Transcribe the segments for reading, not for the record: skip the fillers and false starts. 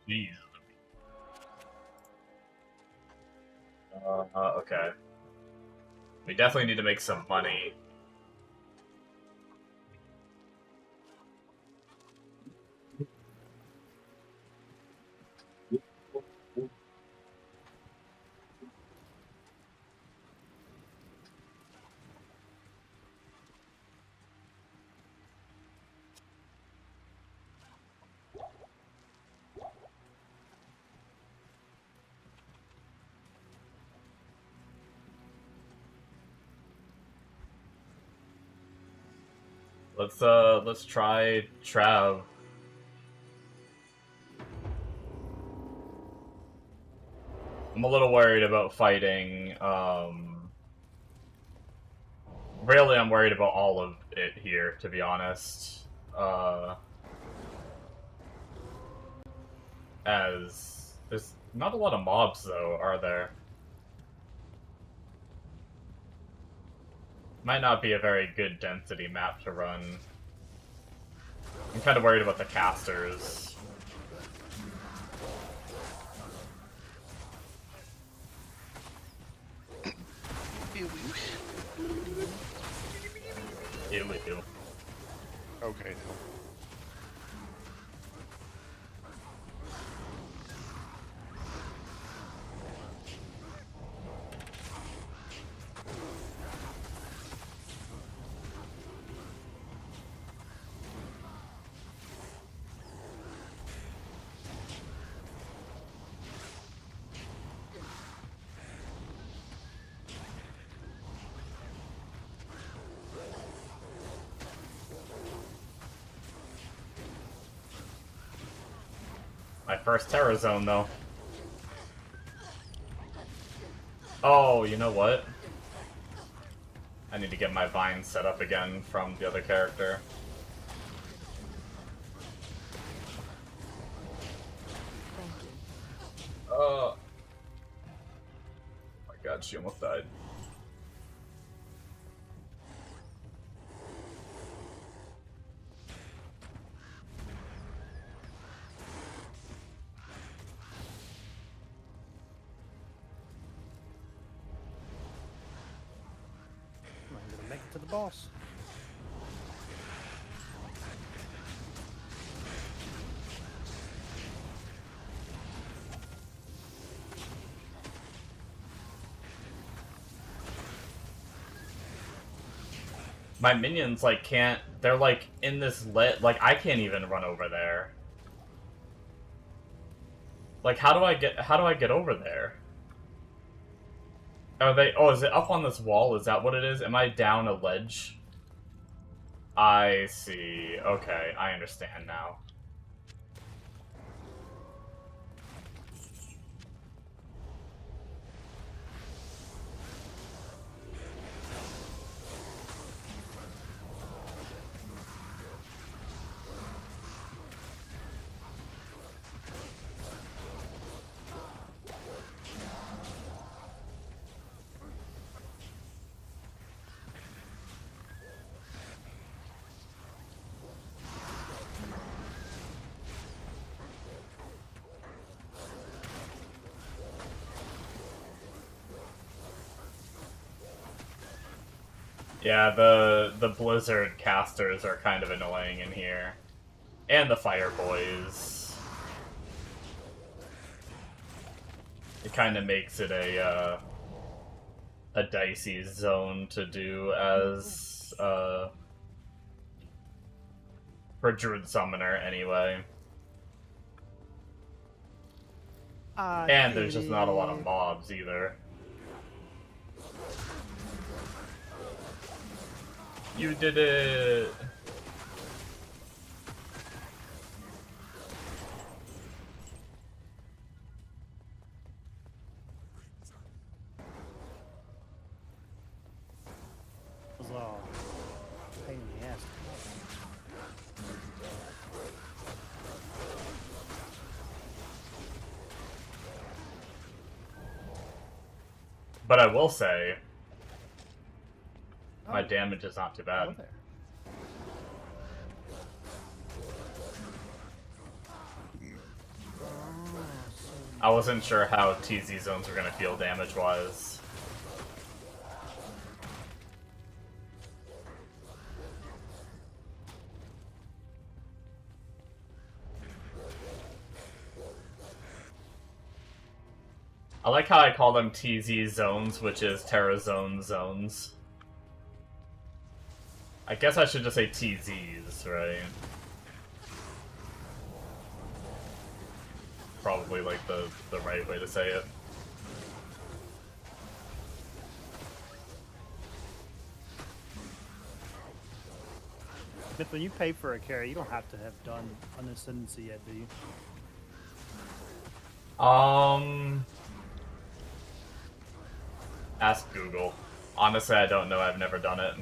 Jeez. Okay. We definitely need to make some money. Let's try Trav. I'm a little worried about fighting, really I'm worried about all of it here, to be honest. As there's not a lot of mobs though, are there? Might not be a very good density map to run. I'm kind of worried about the casters. Ew. Okay. My first Terra Zone, though. Oh, you know what? I need to get my vine set up again from the other character. Oh my god, she almost died. I'm gonna make it to the boss. My minions, like, can't... They're, like, in this lit... Like, I can't even run over there. Like, how do I get over there? Are they... Oh, is it up on this wall? Is that what it is? Am I down a ledge? I see. Okay, I understand now. Yeah, the Blizzard casters are kind of annoying in here. And the Fire Boys. It kind of makes it a dicey zone to do as, for Druid Summoner, anyway. And there's just not a lot of mobs, either. You did it! It was all pain in the ass. But I will say, my damage is not too bad. Hello there. I wasn't sure how TZ zones were gonna feel damage-wise. I like how I call them TZ zones, which is Terra Zone zones. I guess I should just say TZs, right? Probably like the right way to say it. But when you pay for a carry, you don't have to have done an ascendancy yet, do you? Ask Google. Honestly, I don't know. I've never done it.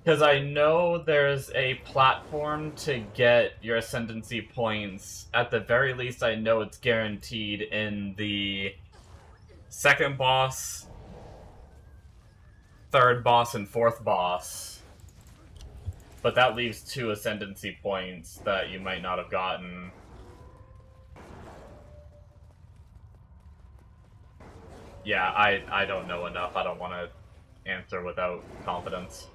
Because I know there's a platform to get your ascendancy points. At the very least, I know it's guaranteed in the second boss, third boss, and fourth boss. But that leaves 2 ascendancy points that you might not have gotten. Yeah, I don't know enough. I don't want to answer without confidence.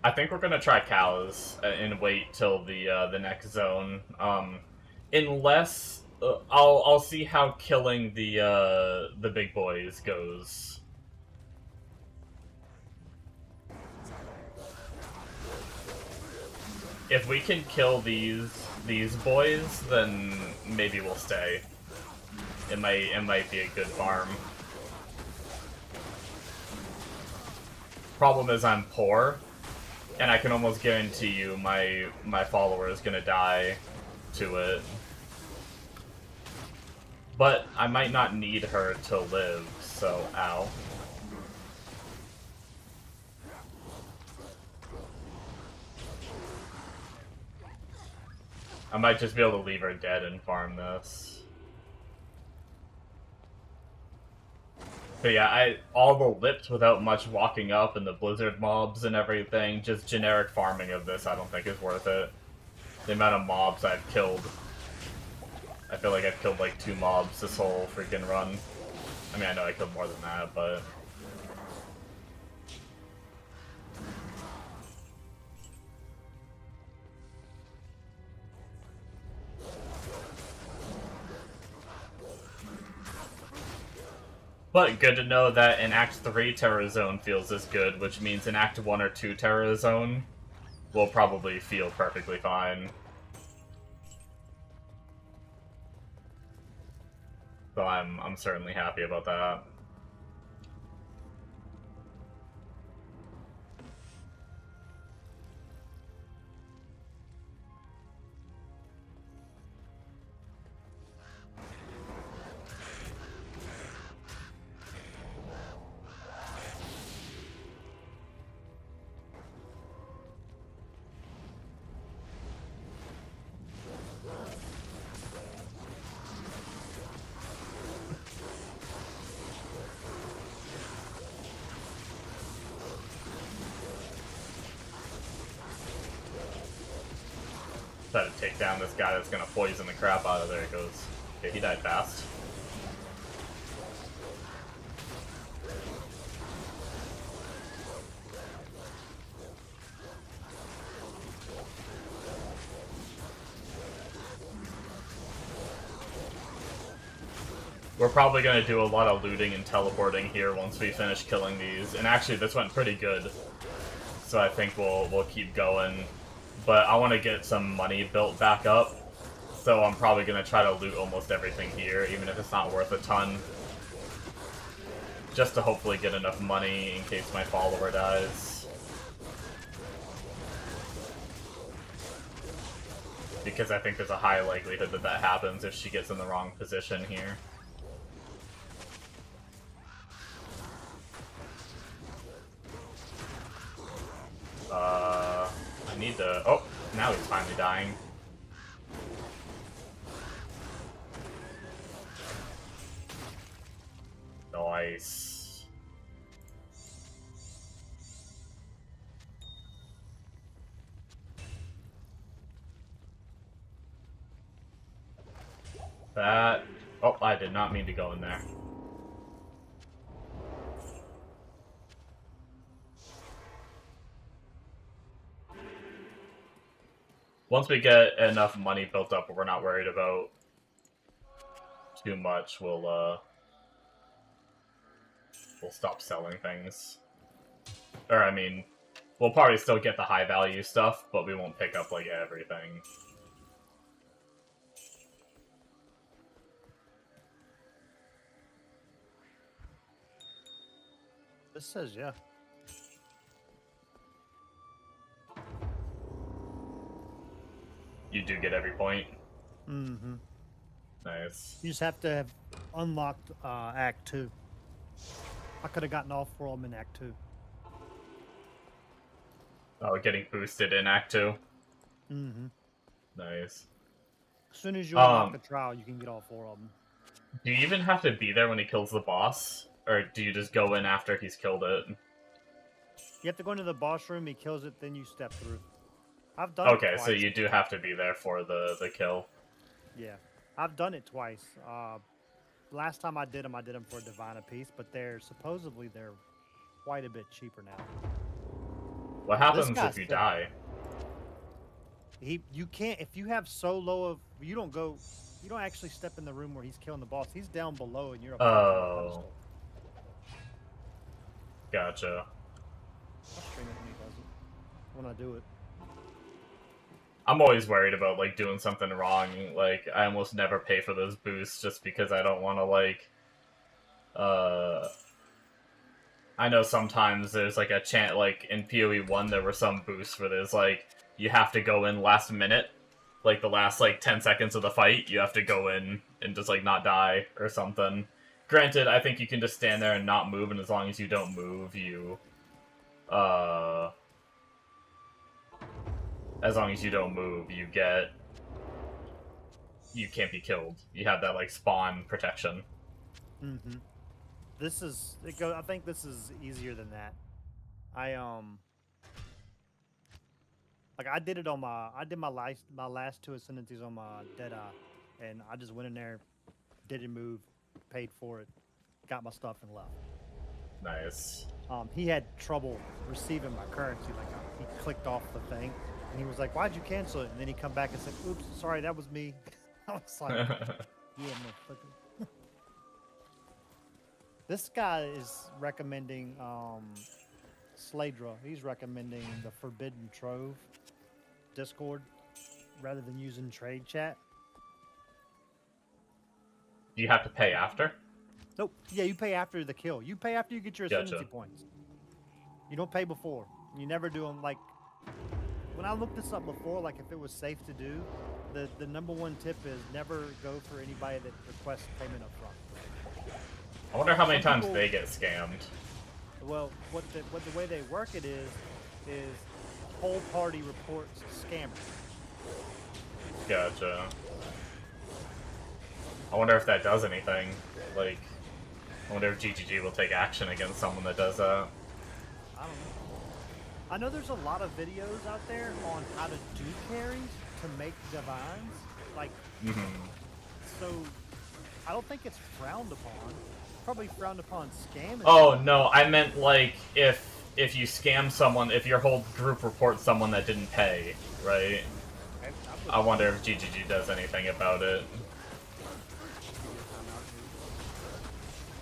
I think we're gonna try cows and wait till the next zone. Unless I'll see how killing the big boys goes. If we can kill these boys, then maybe we'll stay. It might be a good farm. Problem is I'm poor, and I can almost guarantee you my follower is gonna die to it. But I might not need her to live, so ow. I might just be able to leave her dead and farm this. But yeah, all the lips without much walking up and the blizzard mobs and everything, just generic farming of this I don't think is worth it. The amount of mobs I've killed. I feel like I've killed like 2 mobs this whole freaking run. I mean, I know I killed more than that, but... But good to know that in Act 3 Terra Zone feels this good, which means in Act 1 or 2 Terra Zone will probably feel perfectly fine. So I'm certainly happy about that. Try to take down this guy that's gonna poison the crap out of there. It goes. Okay, he died fast. We're probably gonna do a lot of looting and teleporting here once we finish killing these. And actually, this went pretty good, so I think we'll keep going. But I want to get some money built back up, so I'm probably going to try to loot almost everything here, even if it's not worth a ton. Just to hopefully get enough money in case my follower dies. Because I think there's a high likelihood that that happens if she gets in the wrong position here. I need to... Oh, now he's finally dying. Nice. That... Oh, I did not mean to go in there. Once we get enough money built up where we're not worried about too much, we'll stop selling things. Or, I mean, we'll probably still get the high value stuff, but we won't pick up, like, everything. This says yeah. You do get every point. Mm-hmm. Nice. You just have to have unlocked Act 2. I could have gotten all 4 of them in Act 2. Oh, getting boosted in Act 2? Mm-hmm. Nice. As soon as you unlock the trial, you can get all 4 of them. Do you even have to be there when he kills the boss? Or do you just go in after he's killed it? You have to go into the boss room, he kills it, then you step through. I've done Okay, it twice. so you do have to be there for the kill. Yeah. I've done it twice. Last time I did them for Divine Apiece, but supposedly they're quite a bit cheaper now. What happens if you die? You can't, if you have so low of, you don't actually step in the room where he's killing the boss. He's down below and you're up on the pedestal. Gotcha. I'll stream it when he does it. When I do it. I'm always worried about, like, doing something wrong. Like, I almost never pay for those boosts just because I don't want to, like, I know sometimes there's, like, a chant, like, in PoE 1 there were some boosts where there's, like, you have to go in last minute. Like, the last, like, 10 seconds of the fight, you have to go in and just, like, not die or something. Granted, I think you can just stand there and not move, and as long as you don't move, as long as you don't move, you can't be killed. You have that, like, spawn protection. Mm-hmm. I think this is easier than that. I did it on I did my last 2 ascendancies on my Deadeye, and I just went in there, didn't move, paid for it, got my stuff, and left. Nice. He had trouble receiving my currency. Like, he clicked off the thing, and he was like, "Why'd you cancel it?" And then he come back and said, "Oops, sorry, that was me." I was like, "Yeah, motherfucker." This guy is recommending Sladra. He's recommending the Forbidden Trove Discord rather than using trade chat. Do you have to pay after? Nope. Yeah, you pay after the kill. You pay after you get your ascendancy Gotcha. points. You don't pay before. You never do them. Like, when I looked this up before, like, if it was safe to do, the number 1 tip is never go for anybody that requests payment up front. I wonder how many Some times people- they get scammed. Well, what the way they work it is whole party reports scammers. Gotcha. I wonder if that does anything. Like, I wonder if GGG will take action against someone that does that. I don't know. I know there's a lot of videos out there on how to do carries to make divines. Like, so I don't think it's frowned upon. Probably frowned upon scamming. Oh, no, I meant, like, if you scam someone, if your whole group reports someone that didn't pay, right? I wonder if GGG does anything about it.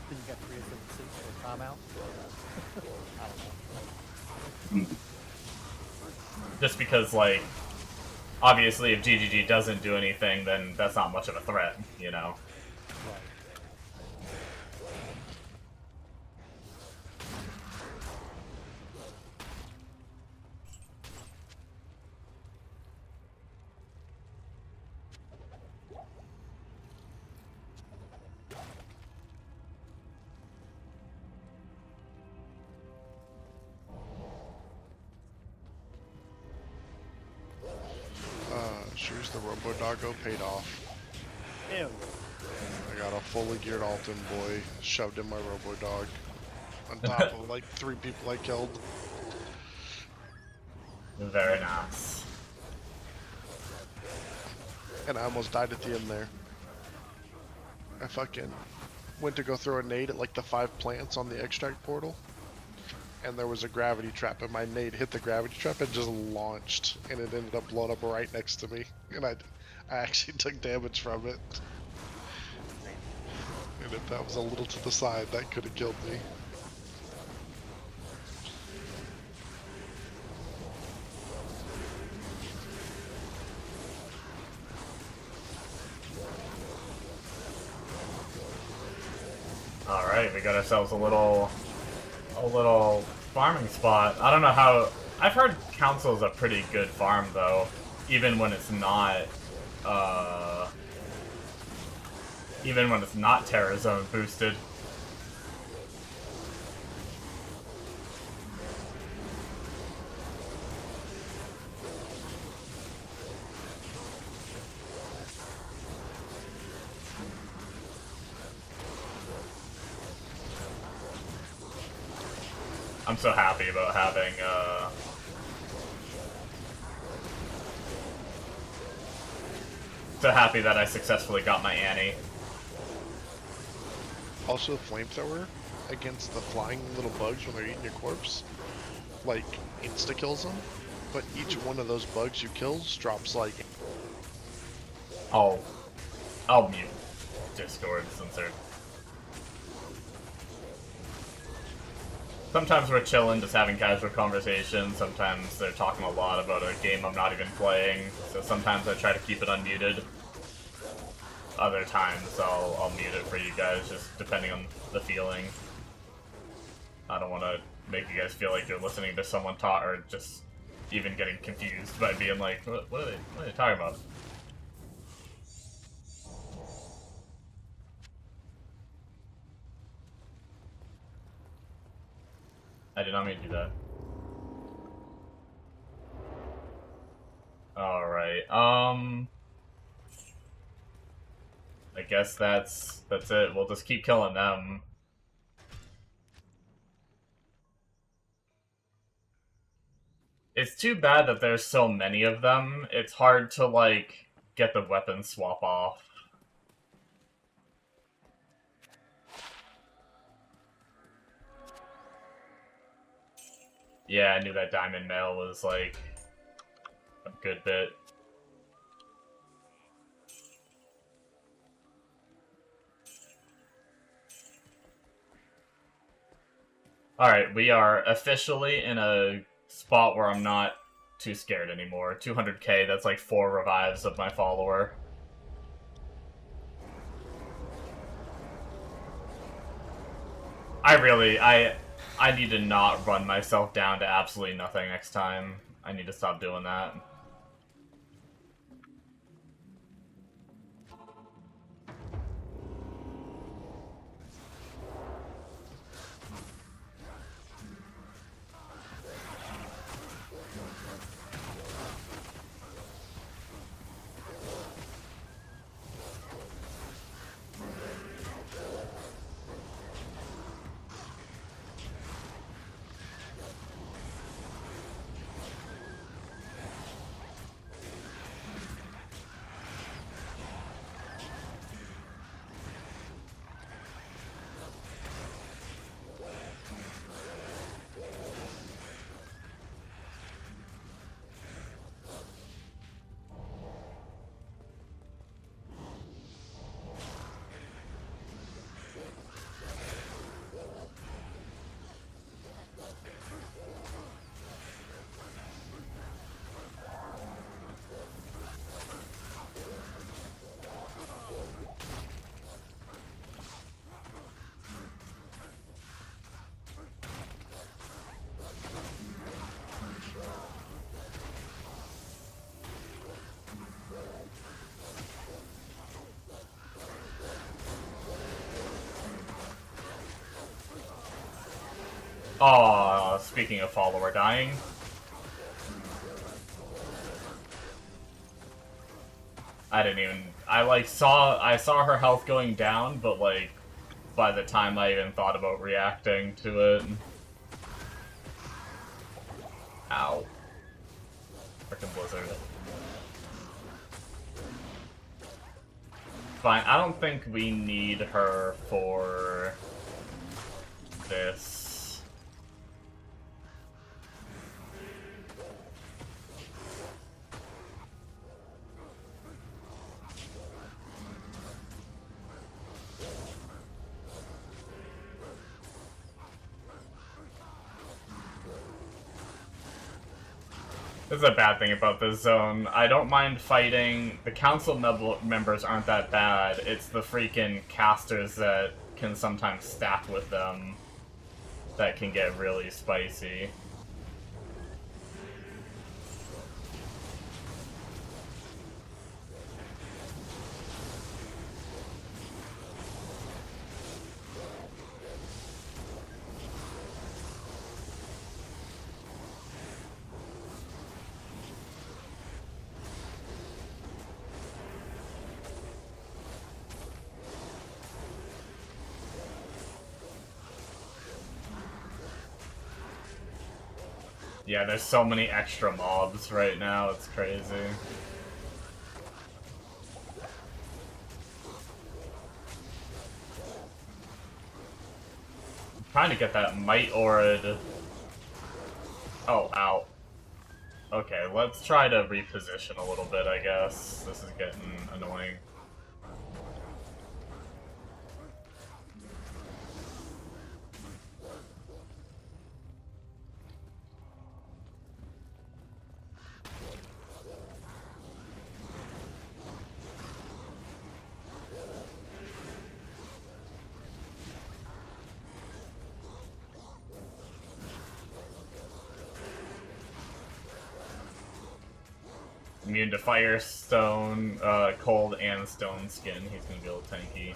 Then you got 3 ascendancies for timeout. I don't know. Just because, like, obviously if GGG doesn't do anything, then that's not much of a threat, you know? Right. Shoes the Robo-Doggo paid off. Ew. I got a fully geared Alton boy shoved in my Robo-Dog on top of like 3 people I killed. Very nice. And I almost died at the end there. I fucking went to go throw a nade at like the 5 plants on the extract portal, and there was a gravity trap, and my nade hit the gravity trap and just launched, and it ended up blowing up right next to me, and I actually took damage from it. And if that was a little to the side, that could have killed me. Alright, we got ourselves a little farming spot. I don't know how... I've heard Council's a pretty good farm, though. Even when it's not, even when it's not Terra Zone boosted. I'm so happy about having, so happy that I successfully got my Annie. Also, flamethrower against the flying little bugs when they're eating your corpse, like, insta-kills them, but each one of those bugs you kills drops, like... I'll mute Discord since they're... Sometimes we're chilling, just having casual conversations. Sometimes they're talking a lot about a game I'm not even playing. So sometimes I try to keep it unmuted. Other times I'll mute it for you guys, just depending on the feeling. I don't want to make you guys feel like you're listening to someone talk, or just even getting confused by being like, what are they talking about? I did not mean to do that. Alright, I guess that's it. We'll just keep killing them. It's too bad that there's so many of them. It's hard to, like, get the weapon swap off. Yeah, I knew that diamond mail was, like, a good bit. Alright, we are officially in a spot where I'm not too scared anymore. 200k, that's like 4 revives of my follower. I need to not run myself down to absolutely nothing next time. I need to stop doing that. Aw, speaking of follower dying. I saw her health going down, but like, by the time I even thought about reacting to it. Ow. Frickin' Blizzard. fine. I don't think we need her for this. This is a bad thing about this zone. I don't mind fighting. The council members aren't that bad. It's the freaking casters that can sometimes stack with them that can get really spicy. Yeah, there's so many extra mobs right now, it's crazy. I'm trying to get that Might Aura. Oh, ow. Okay, let's try to reposition a little bit, I guess. This is getting annoying. Immune to fire, stone, cold, and stone skin. He's gonna be a little tanky.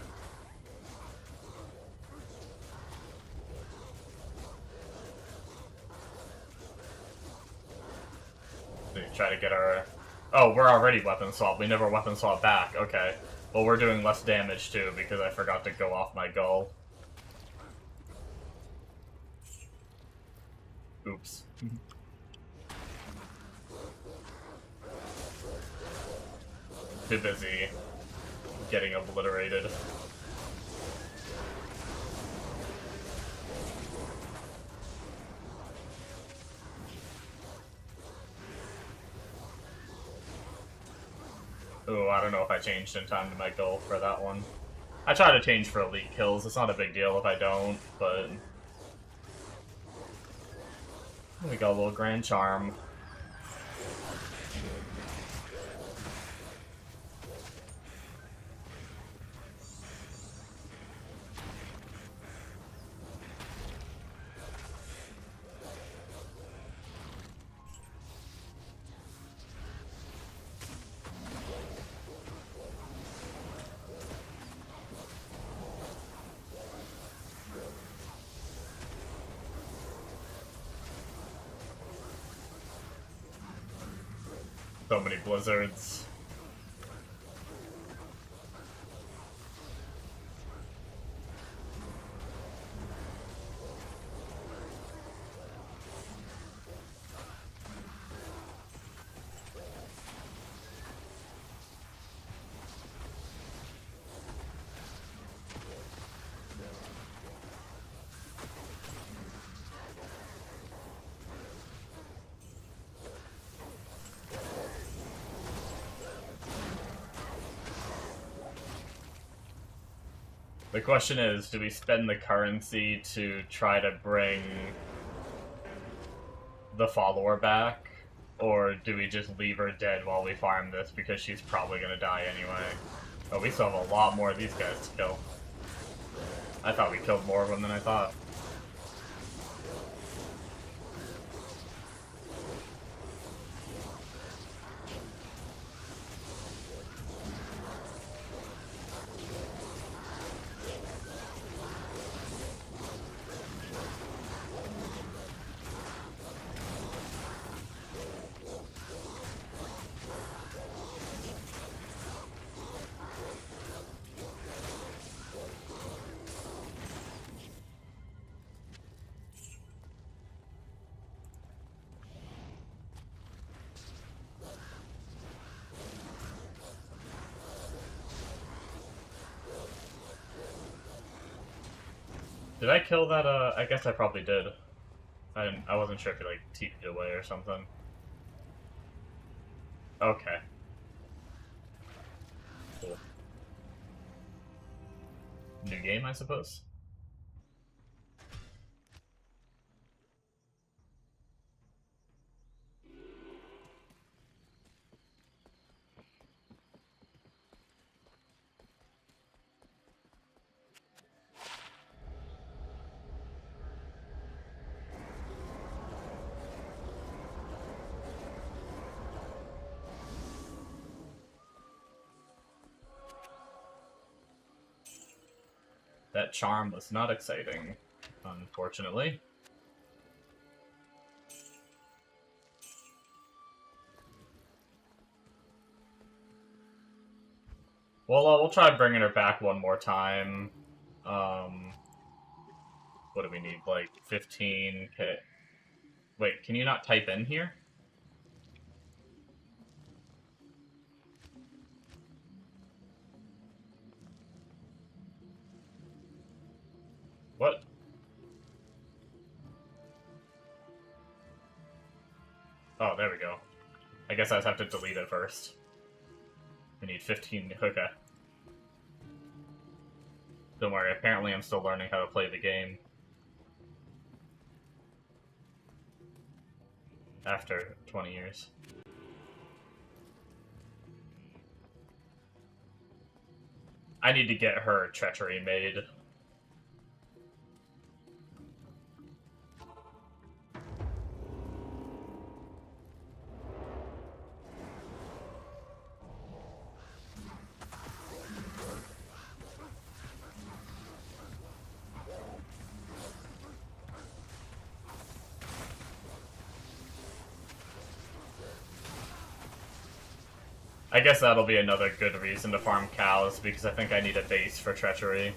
So try to get our... Oh, we're already weapon swap. We never weapon swap back. Okay. Well, we're doing less damage too because I forgot to go off my gull. Oops. Too busy getting obliterated. Ooh, I don't know if I changed in time to my goal for that one. I try to change for elite kills. It's not a big deal if I don't, but... We got a little Grand Charm. So many blizzards. The question is, do we spend the currency to try to bring the follower back? Or do we just leave her dead while we farm this because she's probably gonna die anyway? Oh, we still have a lot more of these guys to kill. I thought we killed more of them than I thought. Did I kill that? I guess I probably did. I wasn't sure if it like TP'd away or something. Okay. Cool. New game, I suppose. That charm was not exciting, unfortunately. Well, we'll try bringing her back one more time. What do we need? Like 15k. Wait, can you not type in here? What? Oh, there we go. I guess I just have to delete it first. We need 15. Okay. Don't worry, apparently I'm still learning how to play the game. After 20 years. I need to get her treachery made. I guess that'll be another good reason to farm cows, because I think I need a base for treachery.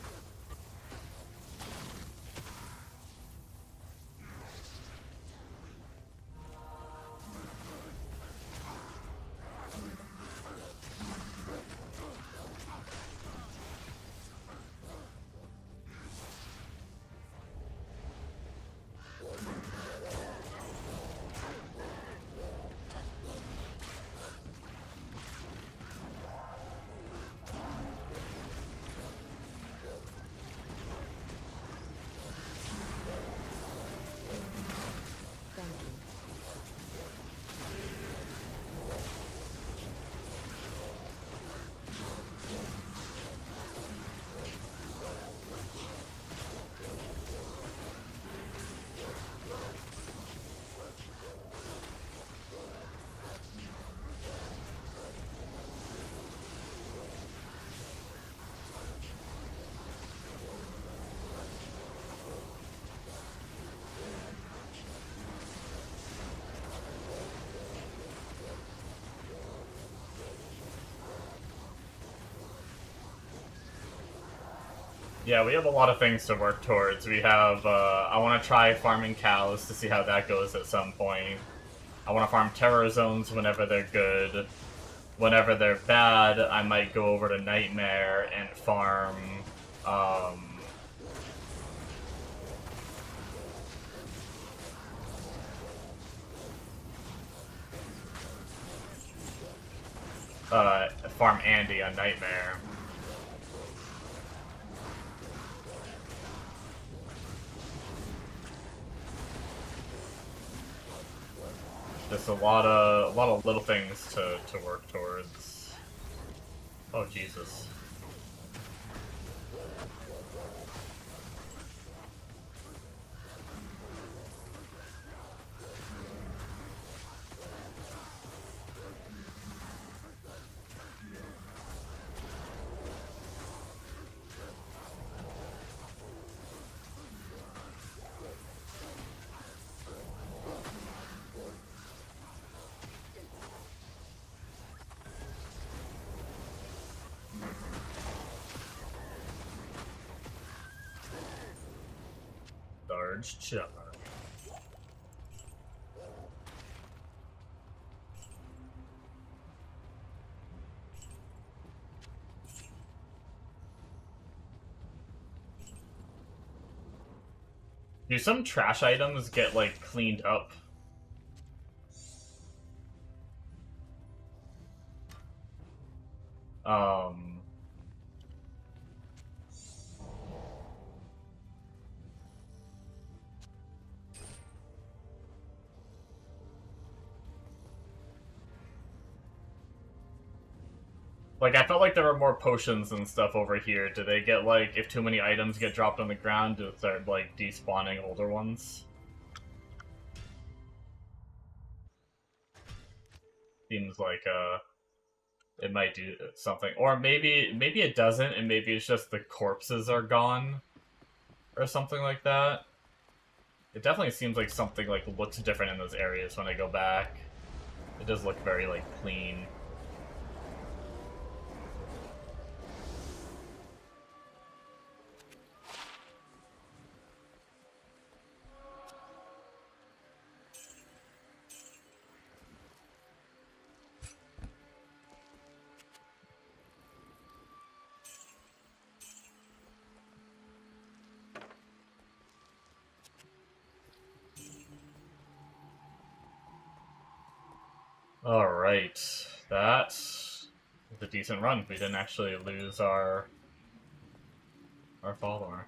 Yeah, we have a lot of things to work towards. We have, I want to try farming cows to see how that goes at some point. I want to farm terror zones whenever they're good. Whenever they're bad, I might go over to Nightmare and farm, farm Andy on Nightmare. Just a lot of little things to work towards. Oh Jesus. Large charge. Do some trash items get, like, cleaned up? Um... Like, I felt like there were more potions and stuff over here. Do they get, like, if too many items get dropped on the ground, do it start, like, despawning older ones? Seems like, it might do something. Or maybe it doesn't, and maybe it's just the corpses are gone, or something like that. It definitely seems like something, like, looks different in those areas when I go back. It does look very, like, clean. Alright, that was a decent run. We didn't actually lose our follower.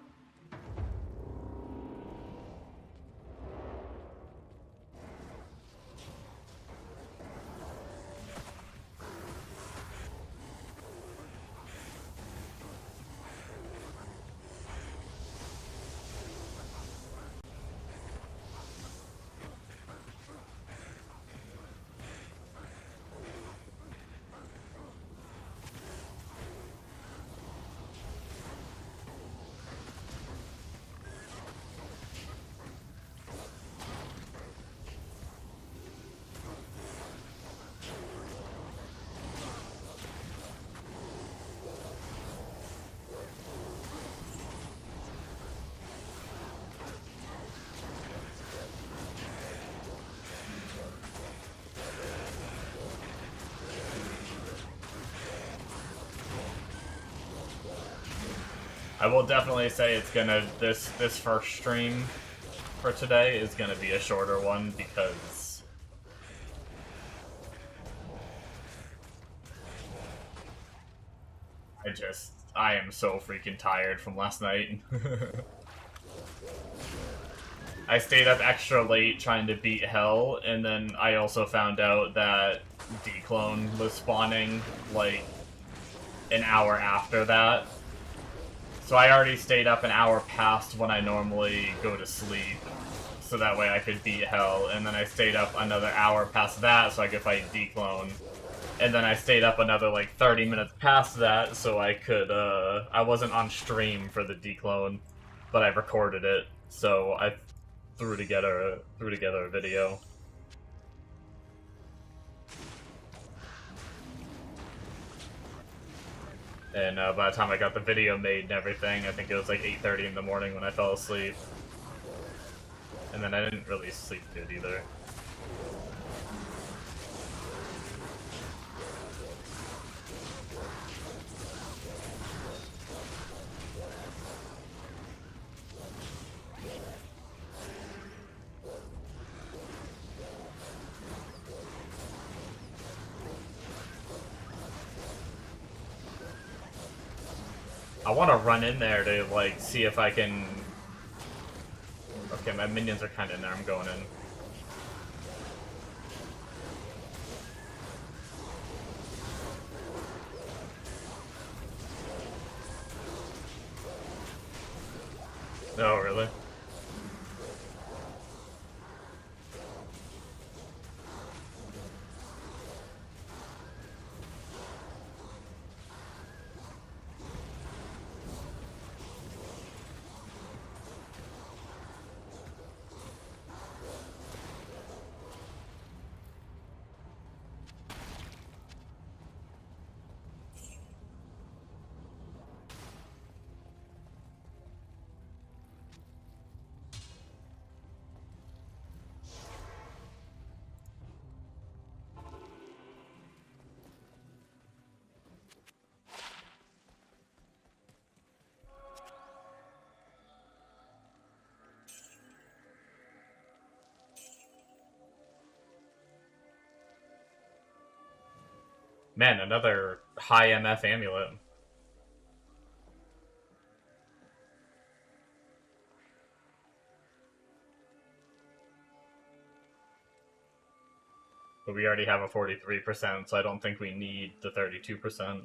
I will definitely say it's gonna this first stream for today is gonna be a shorter one because I am so freaking tired from last night. I stayed up extra late trying to beat Hell, and then I also found out that DClone was spawning like an hour after that. So I already stayed up an hour past when I normally go to sleep, so that way I could beat Hell, and then I stayed up another hour past that so I could fight DClone. And then I stayed up another, like, 30 minutes past that so I could, I wasn't on stream for the DClone, but I recorded it, so I threw together a video. And by the time I got the video made and everything, I think it was like 8:30 in the morning when I fell asleep. And then I didn't really sleep good either. I want to run in there to, like, see if I can... Okay, my minions are kind of in there. I'm going in. Oh, really? Man, another high MF amulet. But we already have a 43%, so I don't think we need the 32%.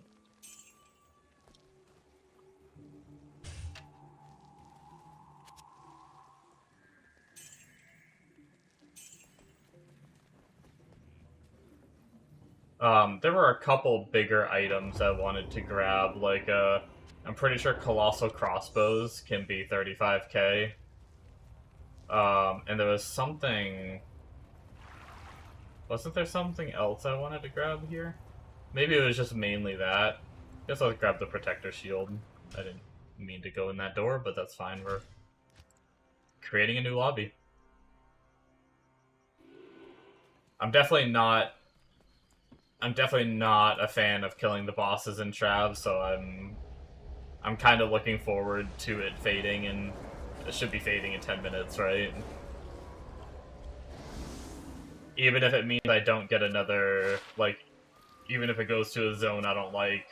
There were a couple bigger items I wanted to grab, like, I'm pretty sure Colossal Crossbows can be 35k. And there was something... Wasn't there something else I wanted to grab here? Maybe it was just mainly that. Guess I'll grab the Protector Shield. I didn't mean to go in that door, but that's fine. We're creating a new lobby. I'm definitely not a fan of killing the bosses in Trav, so I'm kind of looking forward to it fading, and it should be fading in 10 minutes, right? Even if it means I don't get another, like, even if it goes to a zone I don't like.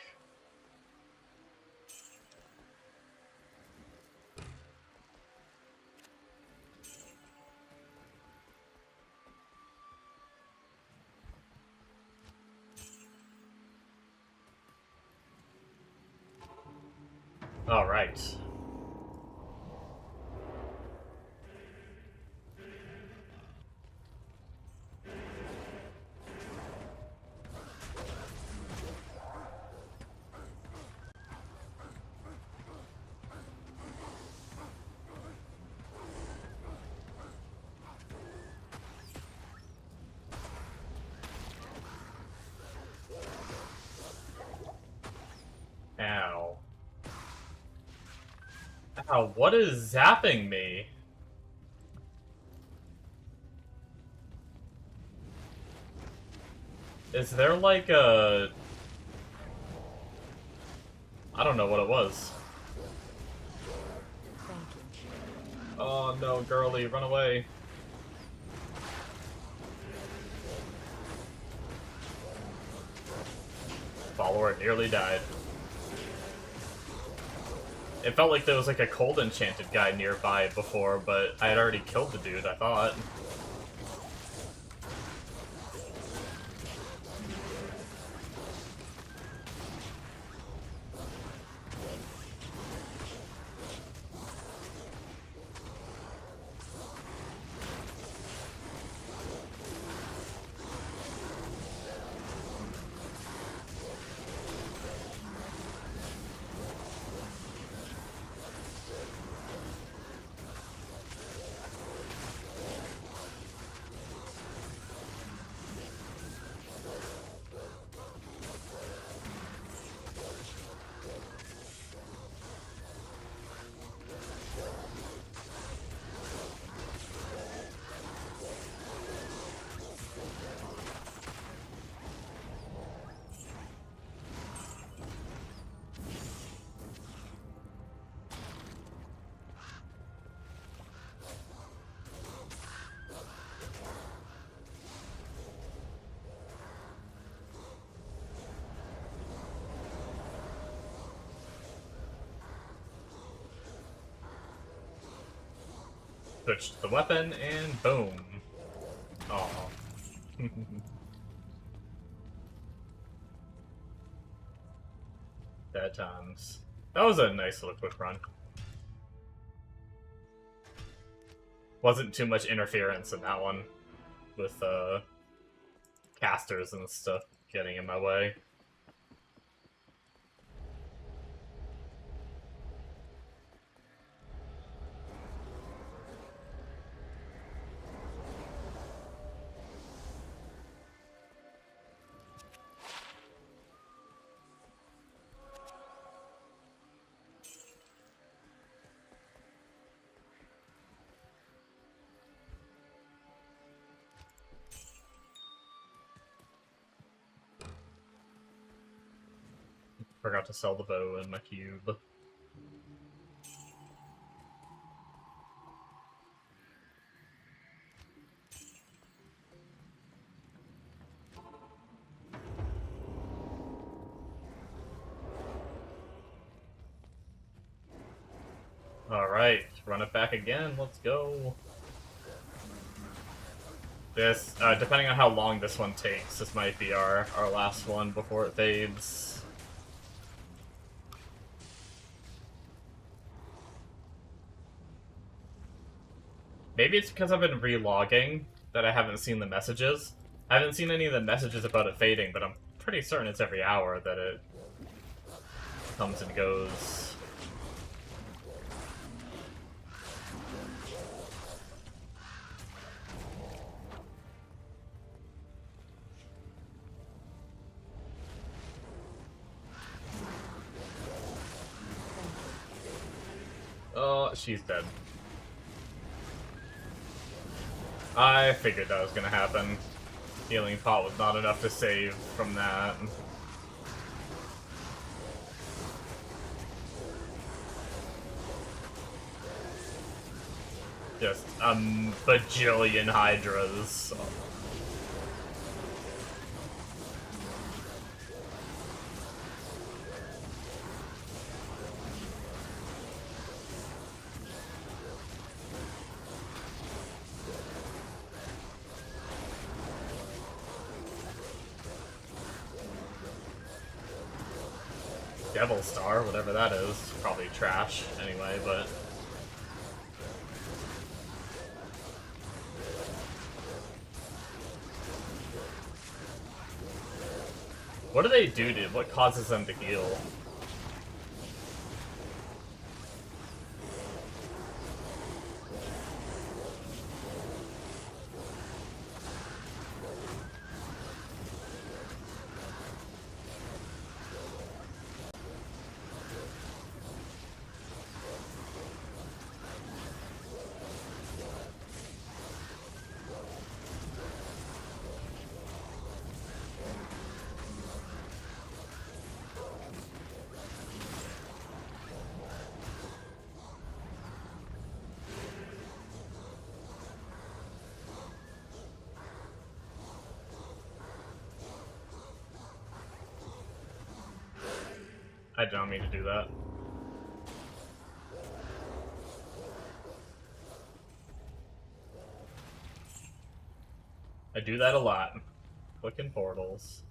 Alright. Ow. Ow, what is zapping me? Is there like a... I don't know what it was. Oh no, girly, run away. Follower nearly died. It felt like there was like a cold enchanted guy nearby before, but I had already killed the dude, I thought. Switched the weapon, and boom. Aw. Bad times. That was a nice little quick run. Wasn't too much interference in that one, with casters and stuff getting in my way. Forgot to sell the bow and my cube. Run it back again. Let's go. This, depending on how long this one takes, this might be our last one before it fades. Maybe it's because I've been re-logging that I haven't seen the messages. I haven't seen any of the messages about it fading, but I'm pretty certain it's every hour that it comes and goes. Oh, she's dead. I figured that was gonna happen. Healing pot was not enough to save from that. Just a bajillion hydras. Devil Star, whatever that is. Probably trash anyway, but... What do they do to... What causes them to heal? I don't mean to do that. I do that a lot. Clicking portals.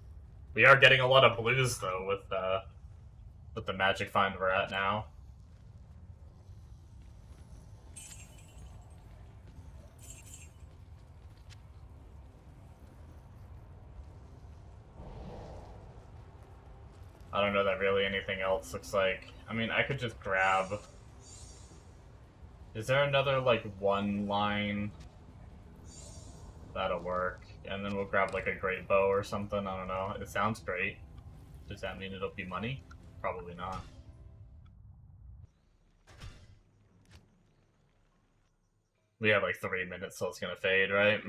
We are getting a lot of blues though with the magic find we're at now. I don't know that really anything else looks like. I mean, I could just grab... Is there another, like, one line? That'll work. And then we'll grab, like, a great bow or something. I don't know. It sounds great. Does that mean it'll be money? Probably not. We have, like, 3 minutes, so it's gonna fade, right?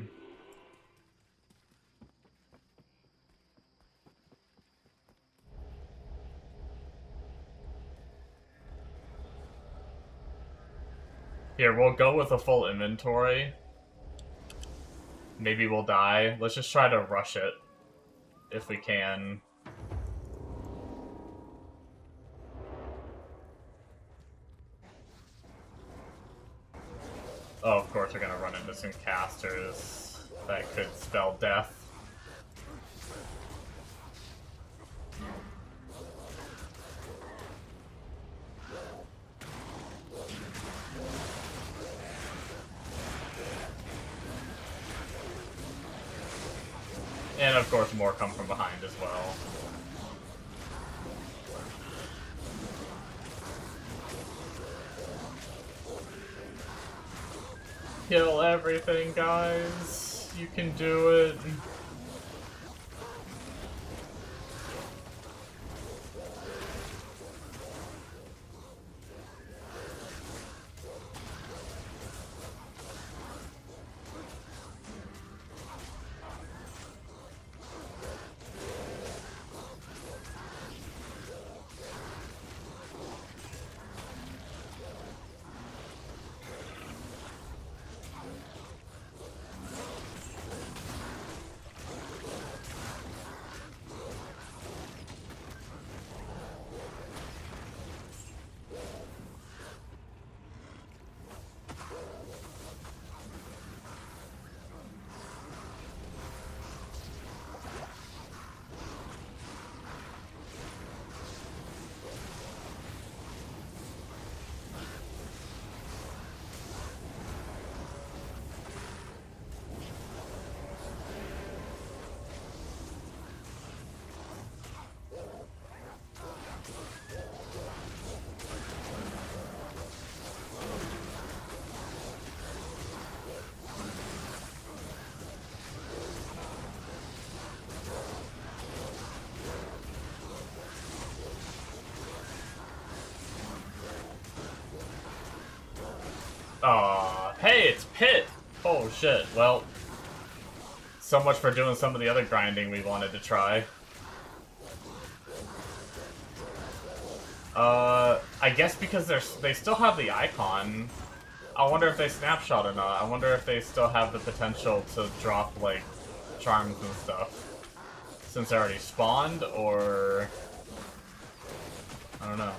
Here, we'll go with a full inventory. Maybe we'll die. Let's just try to rush it. If we can. Oh, of course we're gonna run into some casters. That could spell death. And of course more come from behind as well. Kill everything, guys. You can do it. shit. Well, so much for doing some of the other grinding we wanted to try. I guess because they still have the icon. I wonder if they snapshot or not. I wonder if they still have the potential to drop, like, charms and stuff. Since they already spawned, or... I don't know.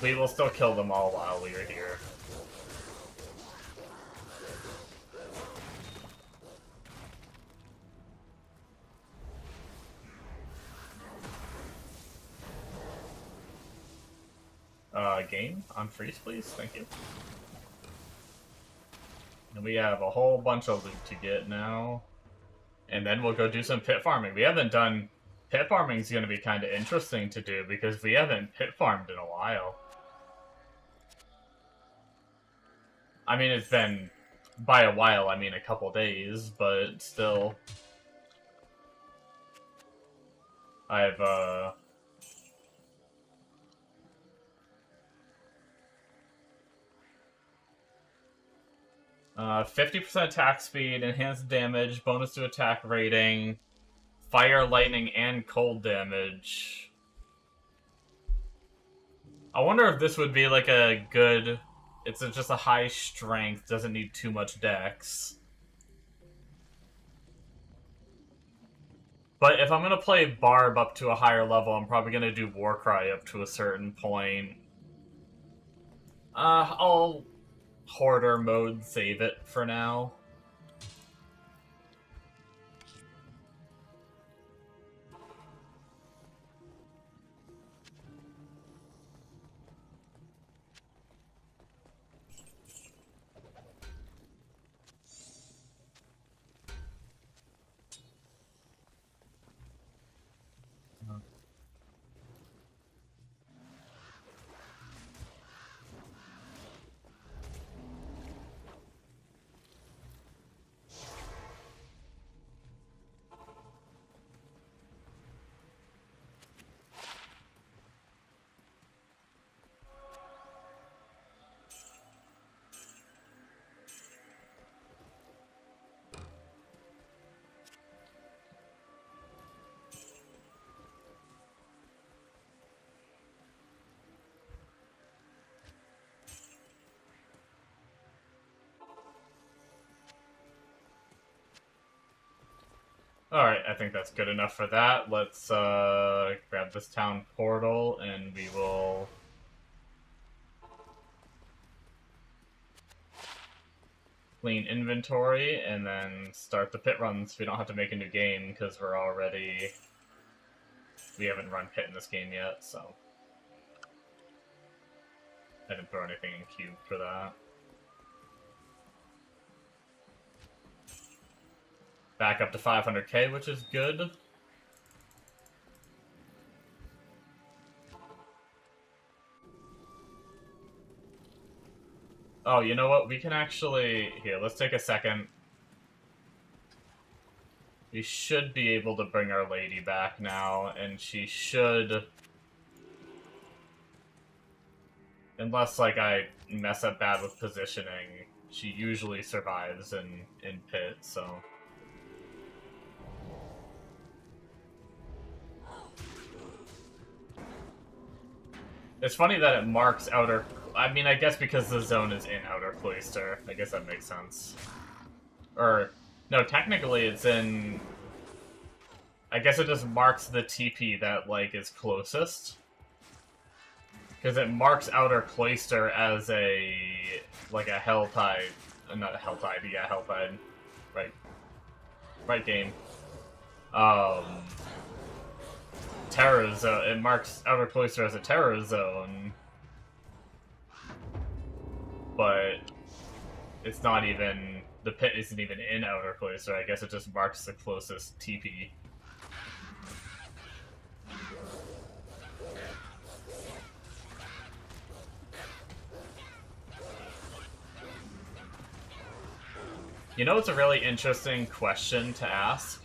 We will still kill them all while we are here. Game on freeze, please. Thank you. And we have a whole bunch of loot to get now. And then we'll go do some pit farming. We haven't done... Pit farming is going to be kind of interesting to do because we haven't pit farmed in a while. I mean, it's been... By a while, I mean a couple days, but still... I've, 50% attack speed, enhanced damage, bonus to attack rating, fire, lightning, and cold damage. I wonder if this would be like a good... It's just a high strength, doesn't need too much dex. But if I'm gonna play Barb up to a higher level, I'm probably gonna do Warcry up to a certain point. I'll... Hoarder mode, save it for now. Alright, I think that's good enough for that. Let's grab this town portal and we will... clean inventory and then start the pit runs. We don't have to make a new game because we're already... We haven't run pit in this game yet, so... I didn't throw anything in cube for that. Back up to 500k, which is good. Oh, you know what? We can actually... Here, let's take a second. We should be able to bring our lady back now, and she should... Unless, like, I mess up bad with positioning, she usually survives in pit, so... It's funny that it marks outer... I mean, I guess because the zone is in outer cloister. I guess that makes sense. Or... No, technically it's in... I guess it just marks the TP that, like, is closest. Because it marks outer cloister as a... like a Helltide... Not a Helltide, yeah, Helltide. Right. Right game. Terror zone. It marks outer cloister as a terror zone, but it's not even The pit isn't even in Outer Cloister. I guess it just marks the closest TP. You know, it's a really interesting question to ask.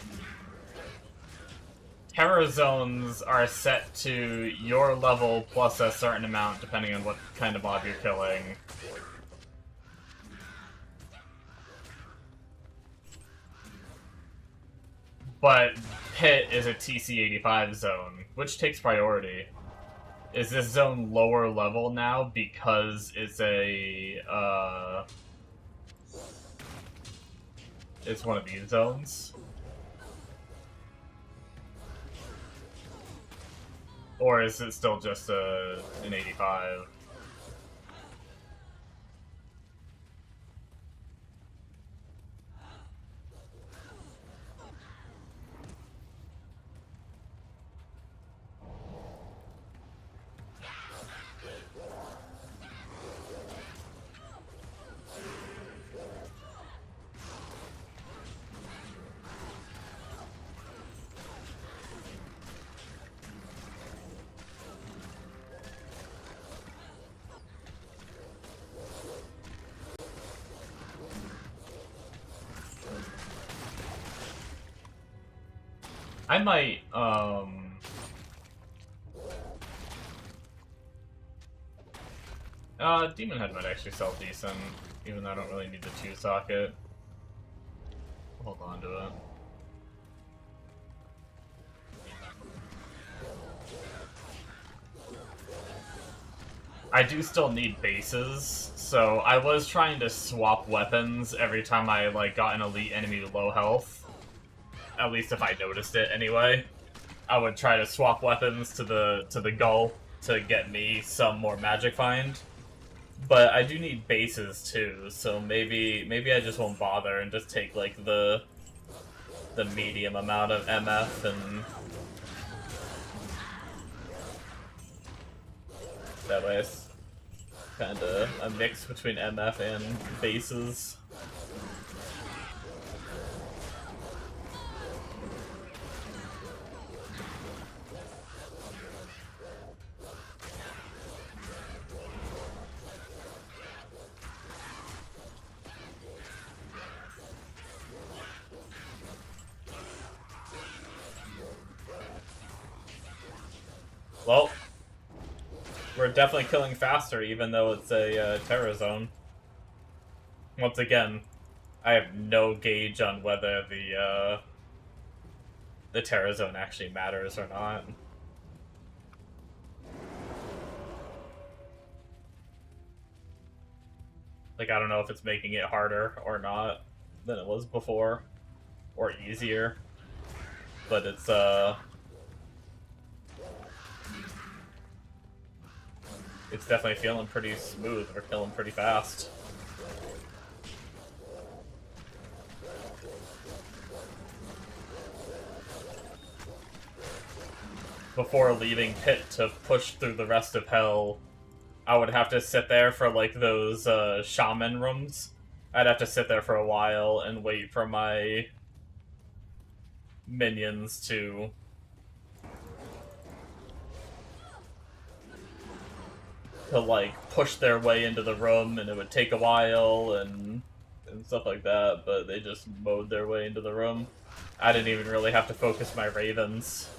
Terror zones are set to your level plus a certain amount depending on what kind of mob you're killing. But Pit is a TC85 zone, which takes priority. Is this zone lower level now because it's a, it's one of these zones? Or is it still just an 85? I might, Demon Head might actually sell decent, even though I don't really need the 2-socket. Hold on to it. I do still need bases, so I was trying to swap weapons every time I, like, got an elite enemy low health. At least if I noticed it anyway. I would try to swap weapons to the gull to get me some more magic find. But I do need bases too, so maybe I just won't bother and just take like the medium amount of MF and that way it's kinda a mix between MF and bases. Well, we're definitely killing faster, even though it's a terror zone. Once again, I have no gauge on whether the terror zone actually matters or not. Like, I don't know if it's making it harder or not than it was before, or easier, but it's definitely feeling pretty smooth. We're killing pretty fast. Before leaving Pit to push through the rest of Hell, I would have to sit there for, like, those shaman rooms. I'd have to sit there for a while and wait for my minions to like push their way into the room, and it would take a while and stuff like that, but they just mowed their way into the room. I didn't even really have to focus my ravens.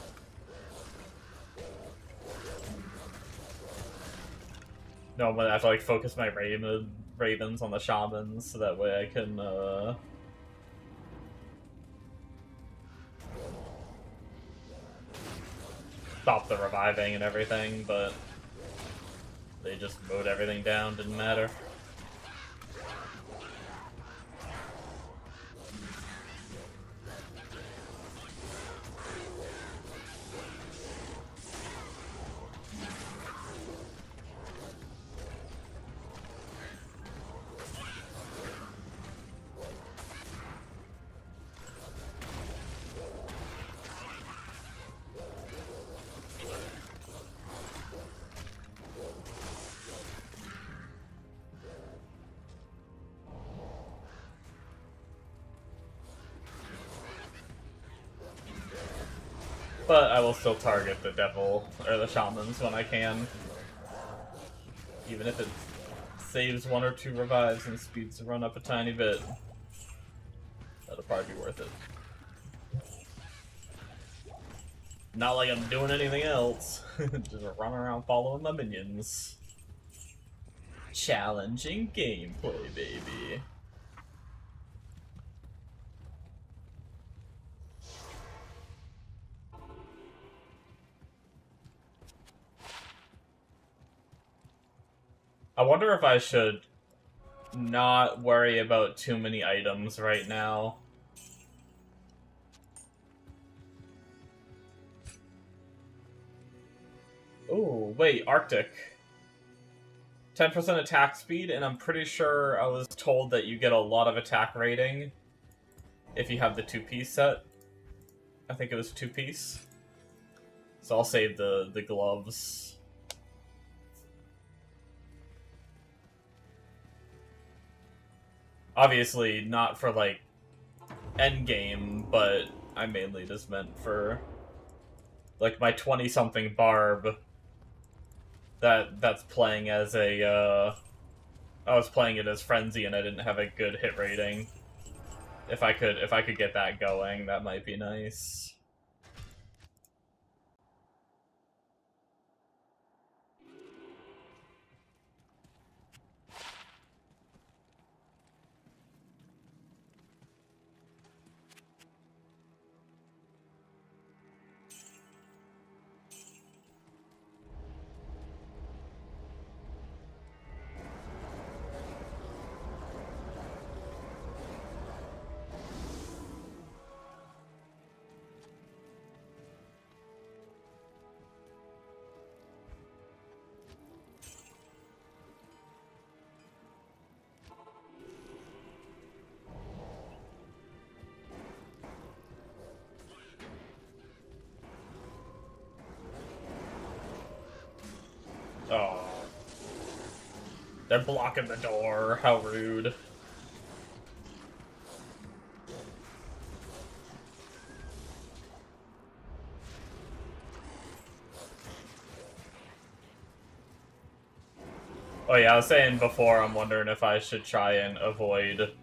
No, but I have to like focus my ravens on the shamans, so that way I can stop the reviving and everything, but they just mowed everything down, didn't matter. But I will still target the devil, or the shamans when I can. Even if it saves 1 or 2 revives and speeds the run up a tiny bit. That'll probably be worth it. Not like I'm doing anything else. Just run around following my minions. Challenging gameplay, baby. I wonder if I should not worry about too many items right now. Ooh, wait, Arctic. 10% attack speed, and I'm pretty sure I was told that you get a lot of attack rating if you have the 2-piece set. I think it was 2-piece. So I'll save the gloves. Obviously not for, like, endgame, but I mainly just meant for, like, my 20-something barb that's playing as a, I was playing it as Frenzy and I didn't have a good hit rating. If I could get that going, that might be nice. Oh. They're blocking the door. How rude. Oh yeah, I was saying before, I'm wondering if I should try and avoid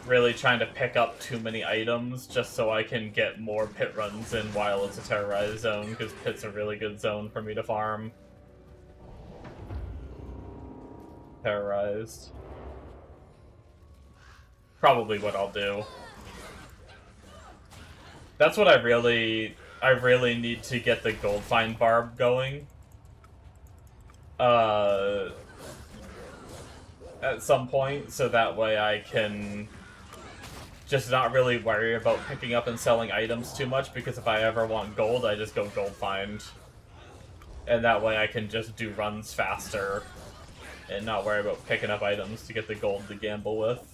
really trying to pick up too many items just so I can get more pit runs in while it's a terrorized zone, because pit's a really good zone for me to farm. Terrorized. Probably what I'll do. That's what I really need to get the gold find barb going. At some point, so that way I can just not really worry about picking up and selling items too much, because if I ever want gold, I just go gold find. And that way I can just do runs faster and not worry about picking up items to get the gold to gamble with.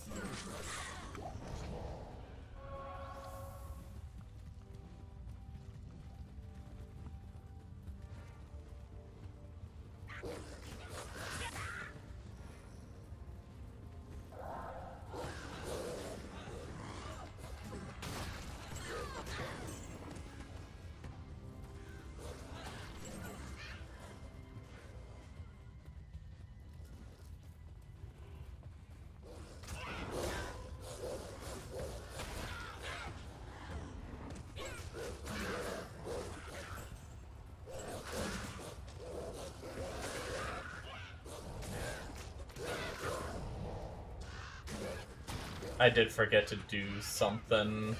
I did forget to do something.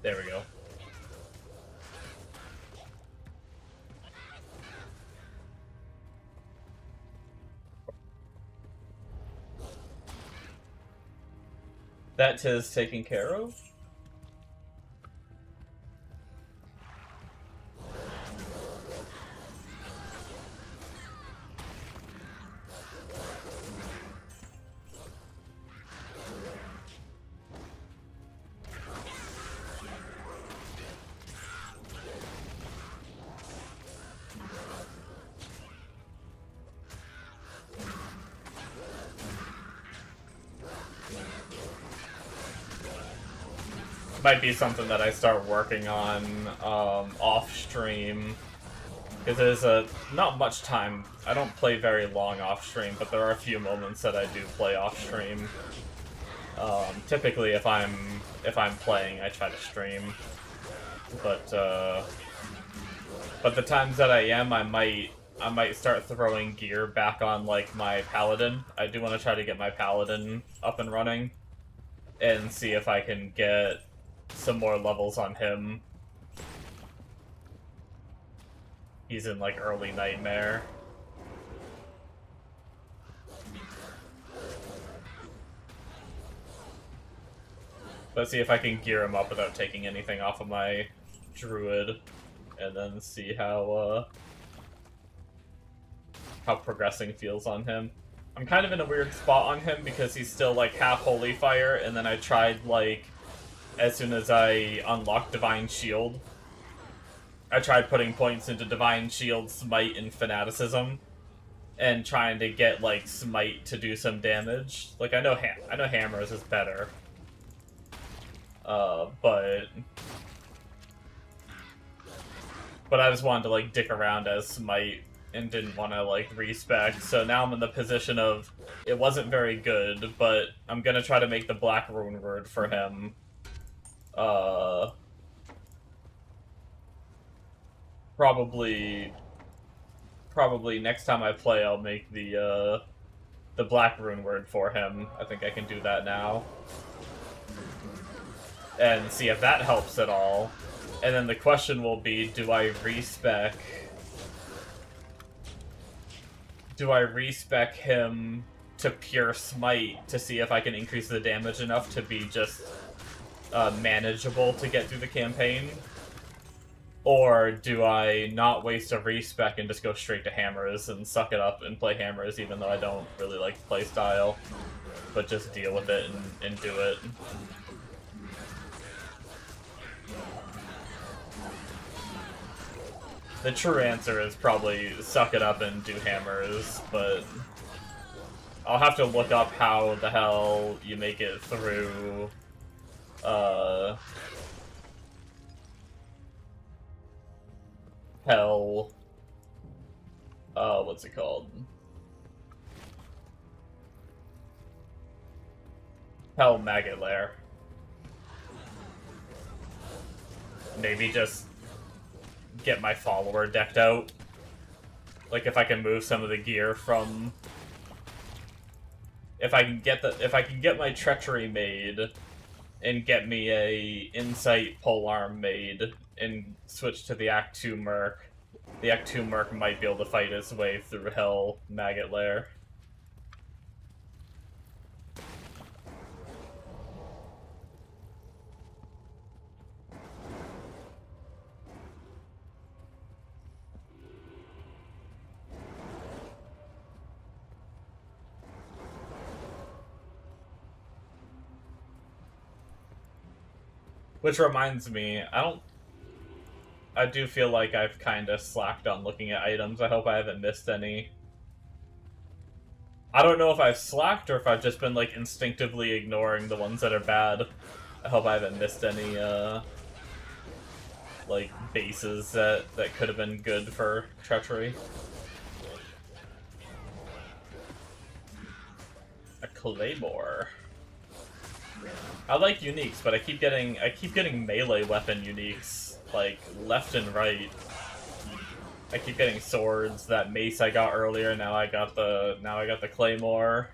There we go. That is taken care of. might be something that I start working on off stream. Because there's not much time. I don't play very long off stream, but there are a few moments that I do play off stream. Typically, if I'm playing, I try to stream. But the times that I am, I might start throwing gear back on like my paladin. I do want to try to get my paladin up and running, and see if I can get some more levels on him. He's in like early nightmare. Let's see if I can gear him up without taking anything off of my druid, and then see how progressing feels on him. I'm kind of in a weird spot on him because he's still like half holy fire, and then I tried like as soon as I unlocked divine shield, I tried putting points into divine shield, smite, and fanaticism, and trying to get like smite to do some damage. Like I know hammers is better. But I just wanted to like dick around as smite and didn't want to like respec. So now I'm in the position of it wasn't very good, but I'm gonna try to make the black rune word for him. Probably next time I play, I'll make the black rune word for him. I think I can do that now. And see if that helps at all. And then the question will be, do I respec him to pure smite to see if I can increase the damage enough to be just manageable to get through the campaign? Or do I not waste a respec and just go straight to hammers and suck it up and play hammers even though I don't really like the playstyle, but just deal with it and do it? The true answer is probably suck it up and do hammers, but I'll have to look up how the hell you make it through, hell, what's it called? Hell Maggot Lair. Maybe just get my follower decked out. Like if I can move some of the gear from, if I can get my treachery made and get me a insight polearm made and switch to the Act 2 Merc. The Act 2 Merc might be able to fight his way through Hell Maggot Lair. Which reminds me, I do feel like I've kind of slacked on looking at items. I hope I haven't missed any. I don't know if I've slacked or if I've just been like instinctively ignoring the ones that are bad. I hope I haven't missed any like bases that could have been good for treachery. A claymore. I like uniques, but I keep getting melee weapon uniques, like left and right. I keep getting swords. That mace I got earlier, now I got the claymore.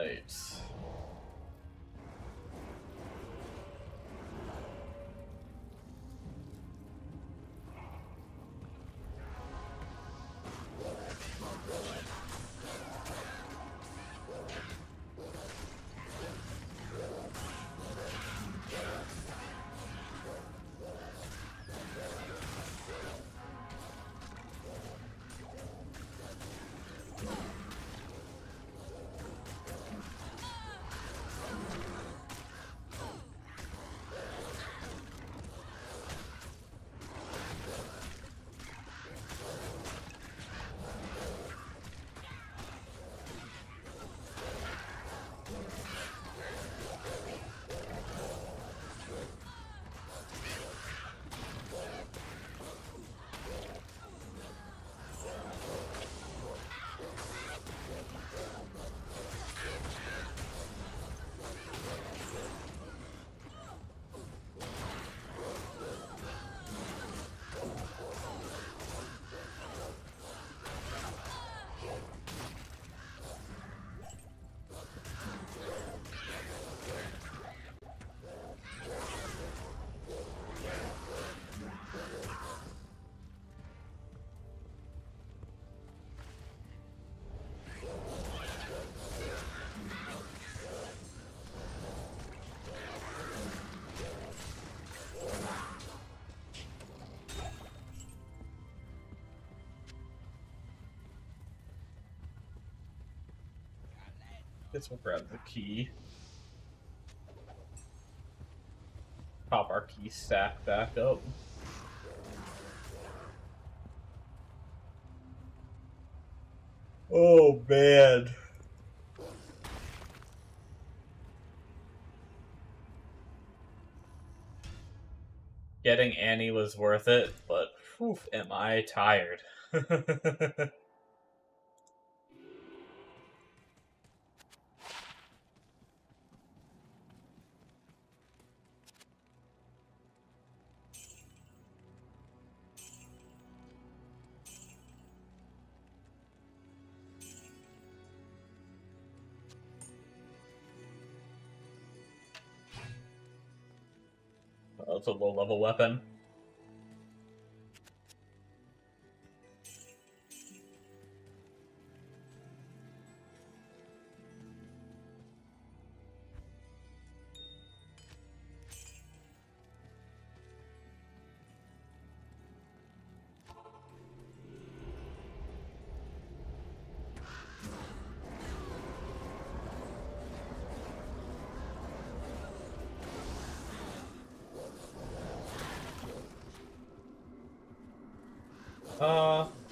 Alright. Guess we'll grab the key. Pop our key stack back up. Oh man. Getting Annie was worth it, but whew, am I tired. Oh, it's a low-level weapon.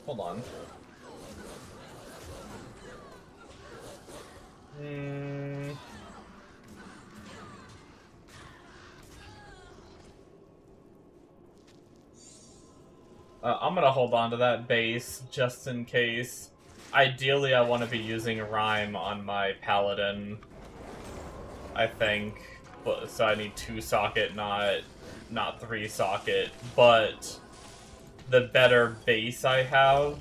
Hold on. I'm gonna hold on to that base just in case. Ideally, I want to be using Rhyme on my Paladin, I think, but so I need 2-socket, not 3-socket. But the better base I have,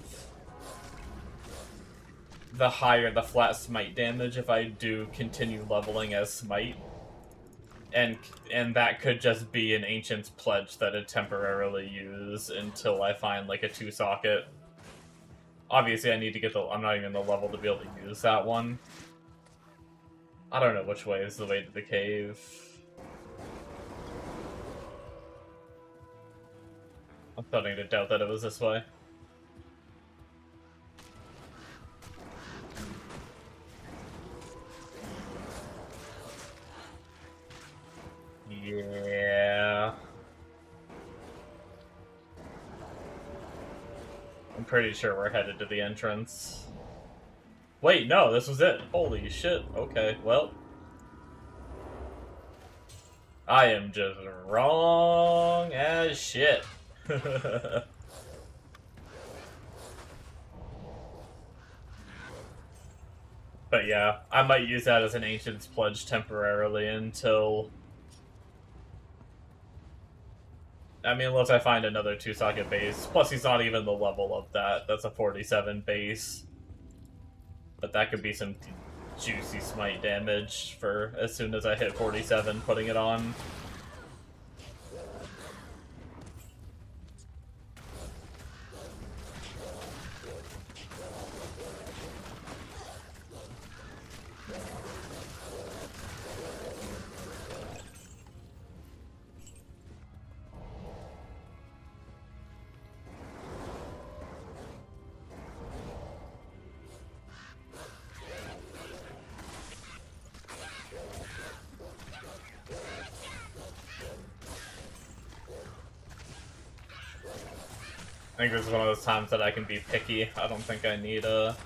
the higher the flat smite damage if I do continue leveling as smite. And that could just be an Ancient's Pledge that I'd temporarily use until I find like a 2-socket. Obviously I need to get I'm not even the level to be able to use that one. I don't know which way is the way to the cave. I'm starting to doubt that it was this way. Yeah. I'm pretty sure we're headed to the entrance. Wait, no, this was it. Holy shit. Okay, well. I am just wrong as shit. But yeah, I might use that as an Ancient's Pledge temporarily until... I mean, unless I find another 2-socket base. Plus, he's not even the level of that. That's a 47 base. But that could be some juicy smite damage for as soon as I hit 47 putting it on. I think this is one of those times that I can be picky. I don't think I need a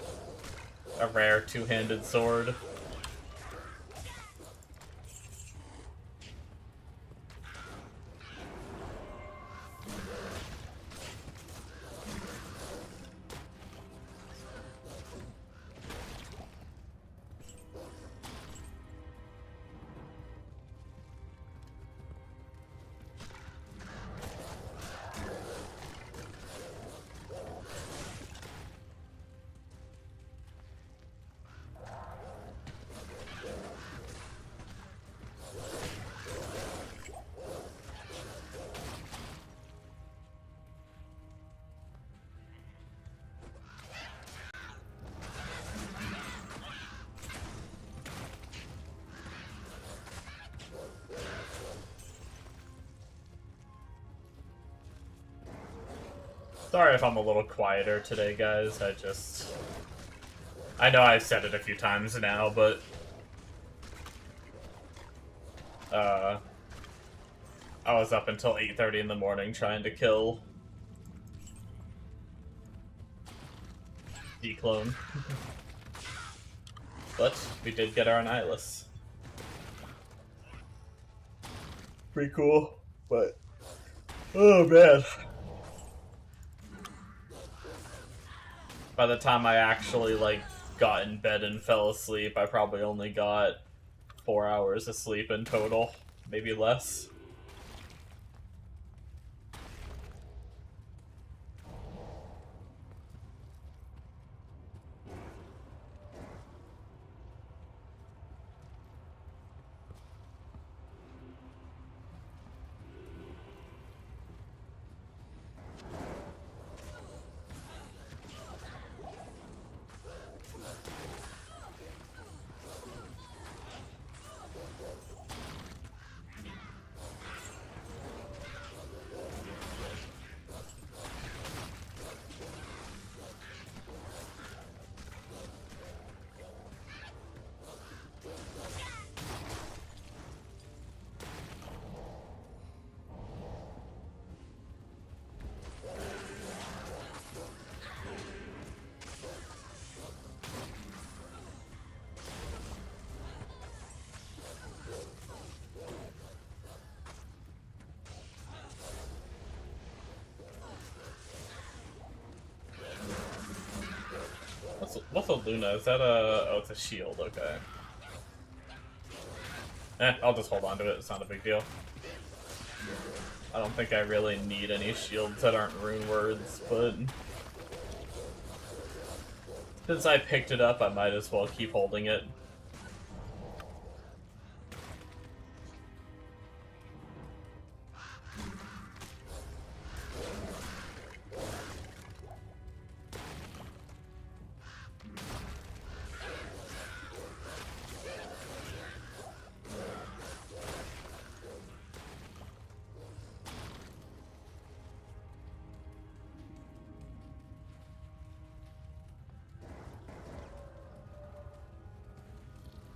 rare two-handed sword. Sorry if I'm a little quieter today, guys. I know I've said it a few times now, but I was up until 8:30 in the morning trying to kill DClone. But we did get our Annihilus. Pretty cool, but oh man. By the time I actually, like, got in bed and fell asleep, I probably only got 4 hours of sleep in total. Maybe less. What's a Luna? Is that a... oh, it's a shield, okay. I'll just hold on to it, it's not a big deal. I don't think I really need any shields that aren't rune words, but... since I picked it up, I might as well keep holding it.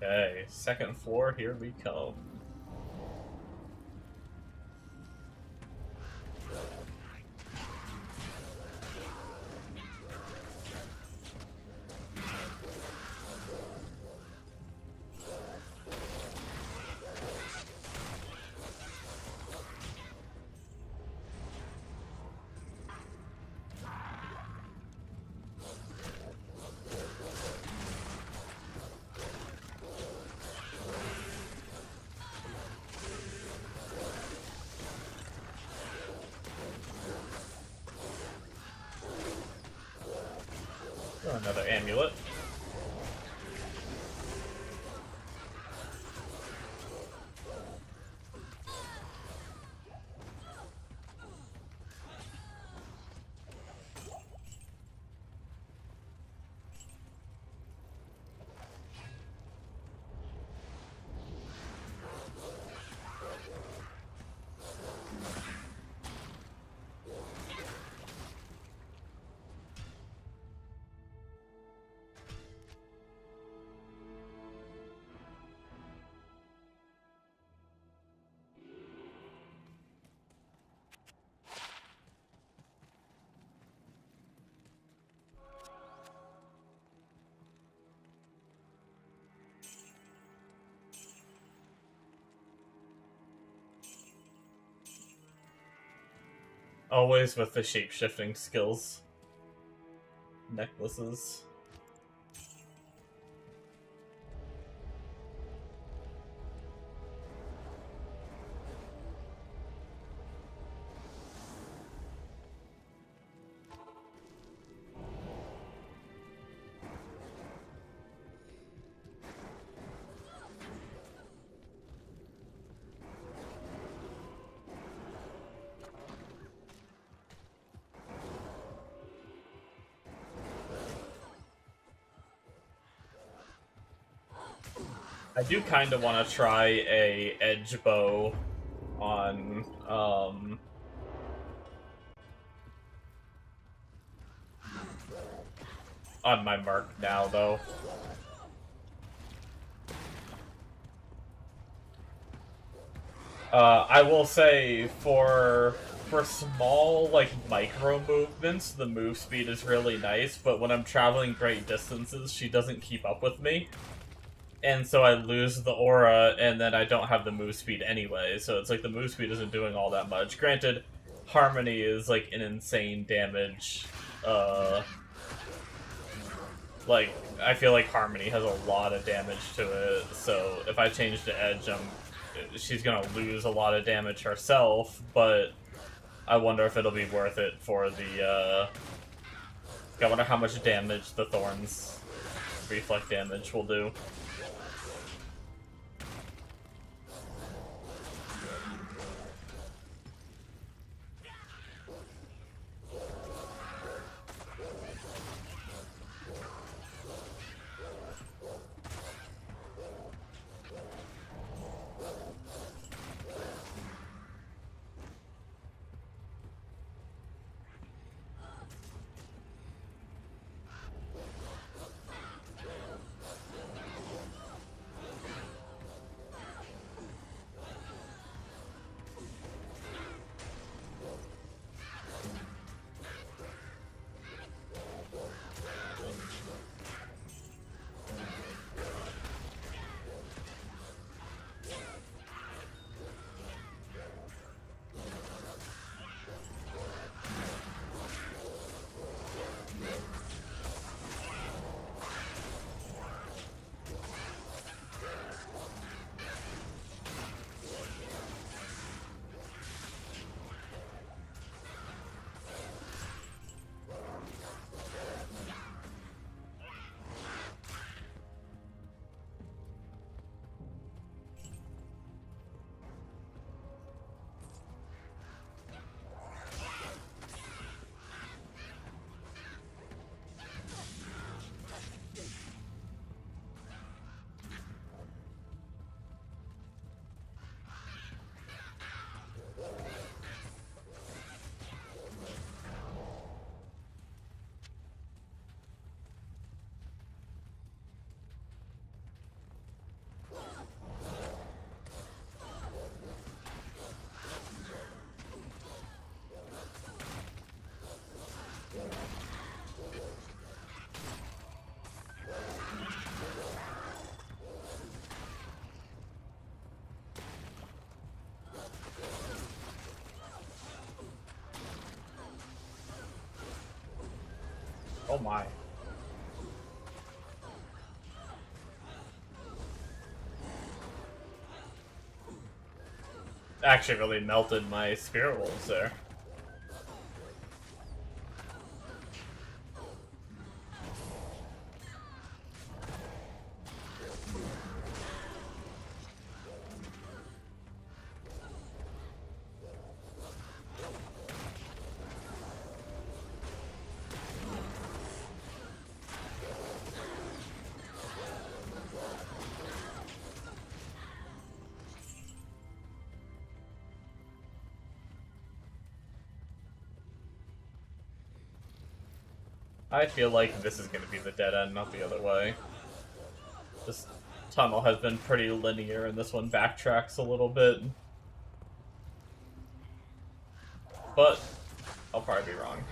Okay, second floor, here we come. Oh, another amulet. Always with the shape-shifting skills. Necklaces. I do kind of want to try a edge bow on my mark now, though. I will say for small, like, micro movements, the move speed is really nice, but when I'm traveling great distances, she doesn't keep up with me. And so I lose the aura, and then I don't have the move speed anyway, so it's like the move speed isn't doing all that much. Granted, Harmony is, like, an insane damage, like, I feel like Harmony has a lot of damage to it, so if I change to Edge, she's gonna lose a lot of damage herself, but I wonder if it'll be worth it for the, I wonder how much damage the Thorns reflect damage will do. Oh my. Actually really melted my spirit wolves there. I feel like this is going to be the dead end, not the other way. This tunnel has been pretty linear, and this one backtracks a little bit. But I'll probably be wrong.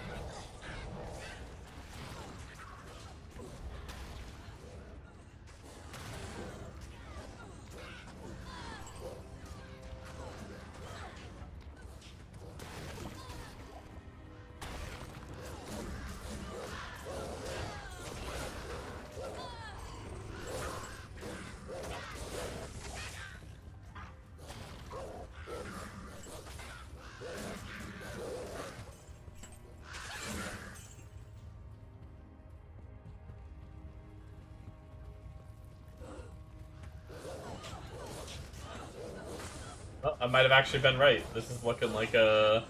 Oh, I might have actually been right. This is looking like a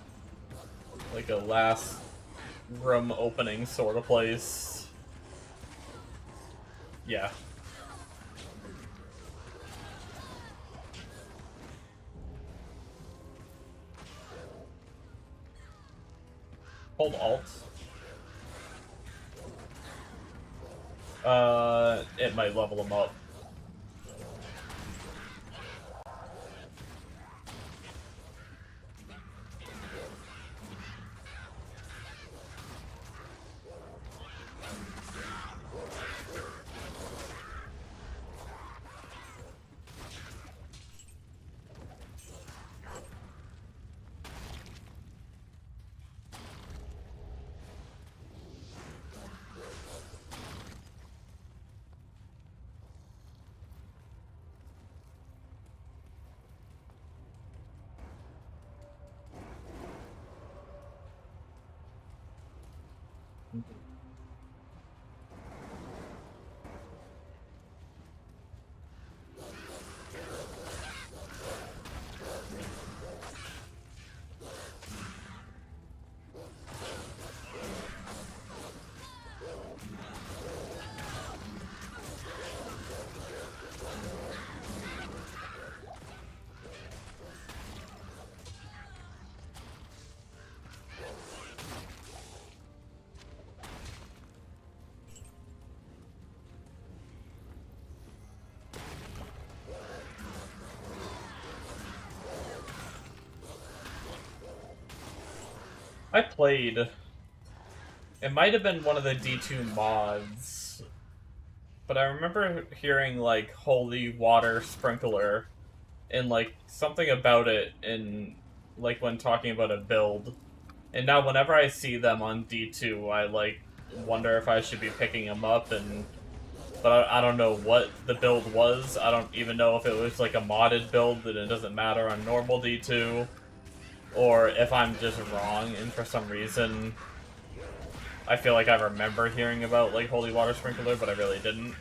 last room opening sort of place. Yeah. Hold Alt. It might level them up. I played. It might have been one of the D2 mods, but I remember hearing like holy water sprinkler and like something about it in like when talking about a build. And now whenever I see them on D2, I like wonder if I should be picking them up, and but I don't know what the build was. I don't even know if it was like a modded build that it doesn't matter on normal D2, or if I'm just wrong and for some reason I feel like I remember hearing about like holy water sprinkler, but I really didn't.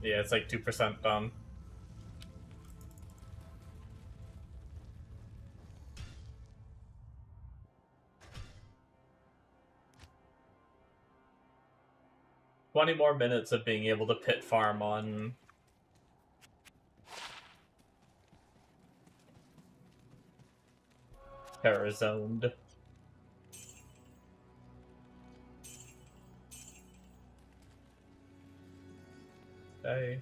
Yeah, it's like 2% done. $20 more minutes of being able to pit farm on Terrazoned. Okay.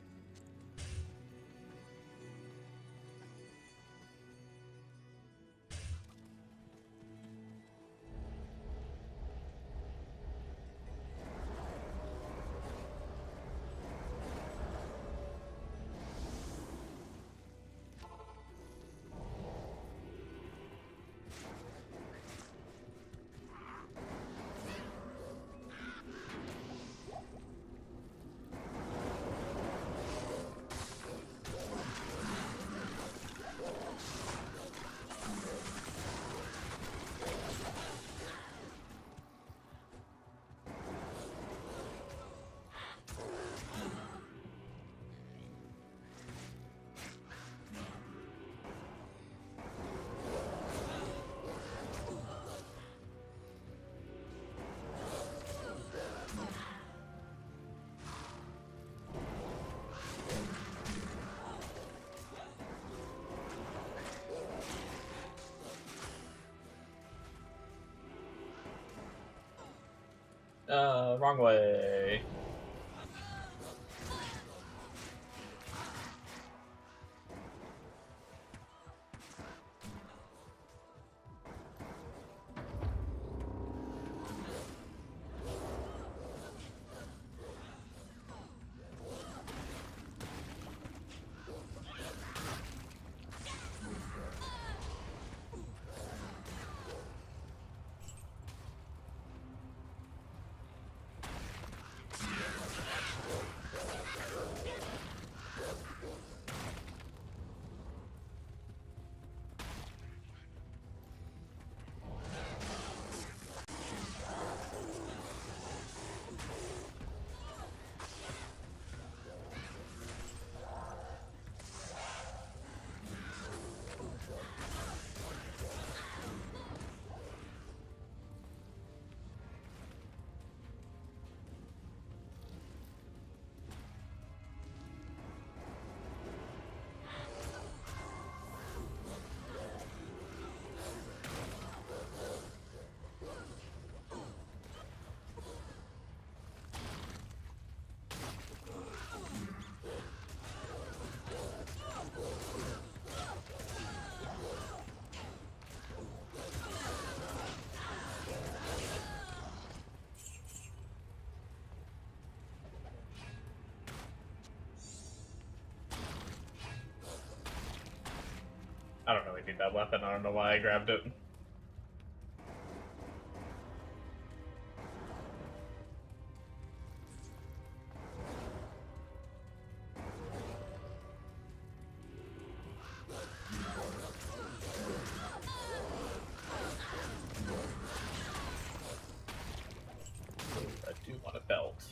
Wrong way. need that weapon. I don't know why I grabbed it. I do want a belt.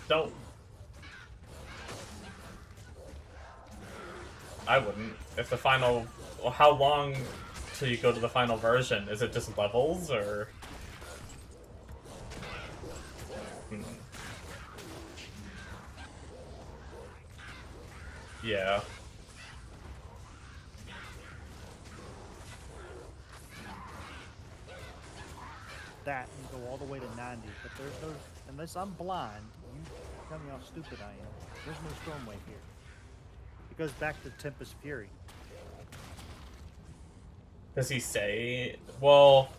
Don't. I wouldn't. If the final... Well, how long till you go to the final version? Is it just levels, or... Yeah. That and go all the way to 90, but there's no, unless I'm blind, you tell me how stupid I am. There's no storm wave here. It goes back to Tempest Fury. Does he say? Well,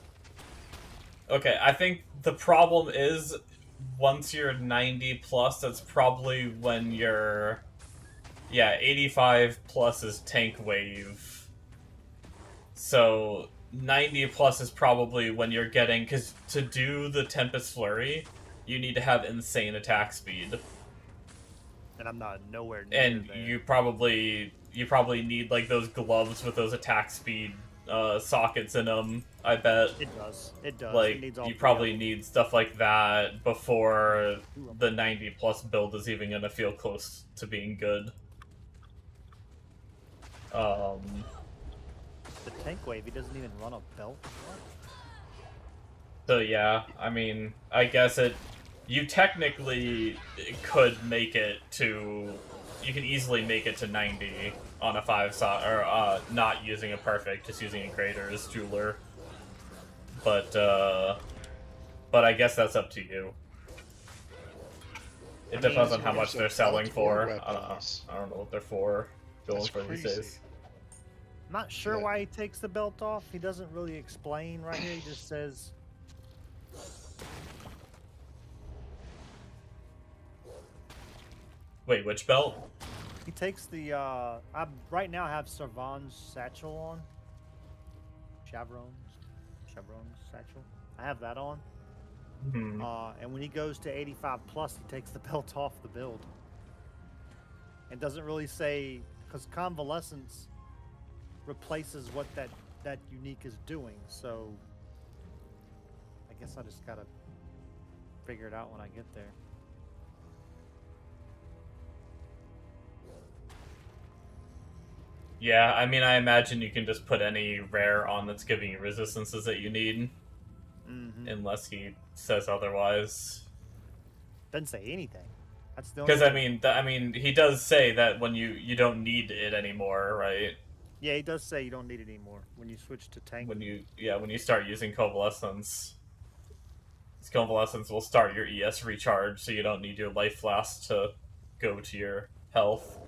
okay, I think the problem is once you're 90 plus, that's probably when you're... Yeah, 85 plus is tank wave. So 90 plus is probably when you're getting... Because to do the Tempest Flurry, you need to have insane attack speed. And I'm not nowhere near And there. you probably need like those gloves with those attack speed sockets in them, I bet. It does. It does. Like, it needs all you three probably of them. need stuff like that before the 90 plus build is even gonna feel close to being good. The tank wave, he doesn't even run a belt. What? So yeah, I mean, I guess you technically could make it to... You can easily make it to 90 on a 5-star, or not using a perfect, just using a Crater's Jeweler. But I guess that's up to you. It depends on how much they're selling for. I don't know what they're going for these days. I'm not sure why he takes the belt off. He doesn't really explain right here. He just says... Wait, which belt? He takes the, I right now have Servan's satchel on. Chevron's satchel. I have that on. Hmm. And when he goes to 85 plus, he takes the belt off the build. And doesn't really say, because Convalescence replaces what that unique is doing. So I guess I just gotta figure it out when I get there. Yeah, I mean, I imagine you can just put any rare on that's giving you resistances that you need. Mm-hmm. Unless he says otherwise. Doesn't say anything. That's the only. Because I mean, he does say that when you don't need it anymore, right? Yeah, he does say you don't need it anymore when you switch to tank. When you start using Convalescence. Convalescence will start your ES recharge, so you don't need your life flask to go to your health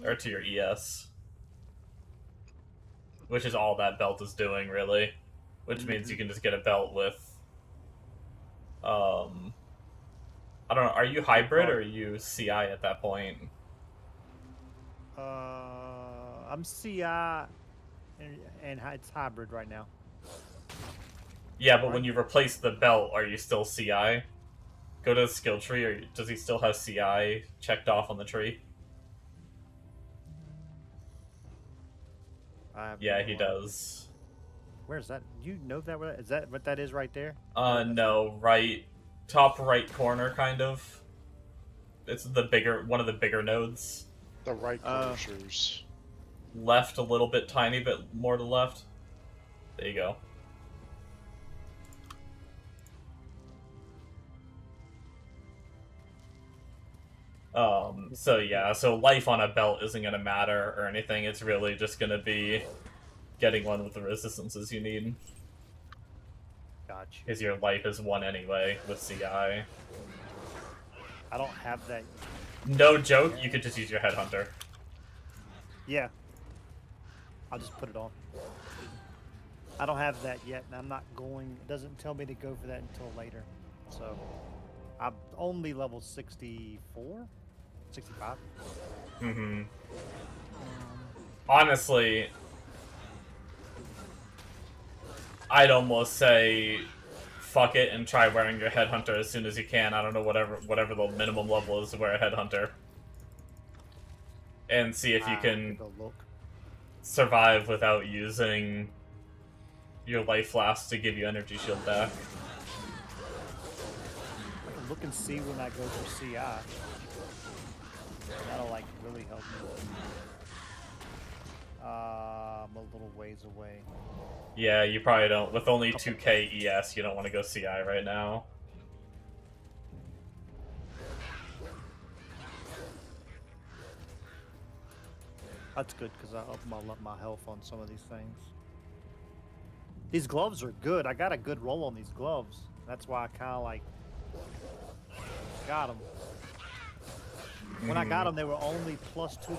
or to your ES. Which is all that belt is doing, really. Which means you can just get a belt with... I don't know, are you hybrid or are you CI at that point? I'm CI, and it's hybrid right now. Yeah, but when you replace the belt, are you still CI? Go to the skill tree, or does he still have CI checked off on the tree? Yeah, he does. Where's that? You know that? Is that what that is right there? No, right, top right corner, kind of. It's one of the bigger nodes. The right closures. Left a little bit, tiny bit more to the left. There you go. So yeah, so life on a belt isn't gonna matter or anything. It's really just gonna be getting one with the resistances you need. Gotcha. Because your life is 1 anyway with CI. I don't have that. No joke, you could just use your Headhunter. Yeah. I'll just put it on. I don't have that yet, and I'm not going. It doesn't tell me to go for that until later. So I'm only level 64, 65. Mm-hmm. Honestly, I'd almost say fuck it and try wearing your Headhunter as soon as you can. I don't know, whatever the minimum level is to wear a Headhunter. And see if you can Go look. survive without using your life flask to give you energy shield back. I can look and see when I go for CI. That'll like really help me. I'm a little ways away. Yeah, you probably don't. With only 2k ES, you don't want to go CI right now. That's good because I up my health on some of these things. These gloves are good. I got a good roll on these gloves. That's why I kind of like got them. When I got them, they were only +2 to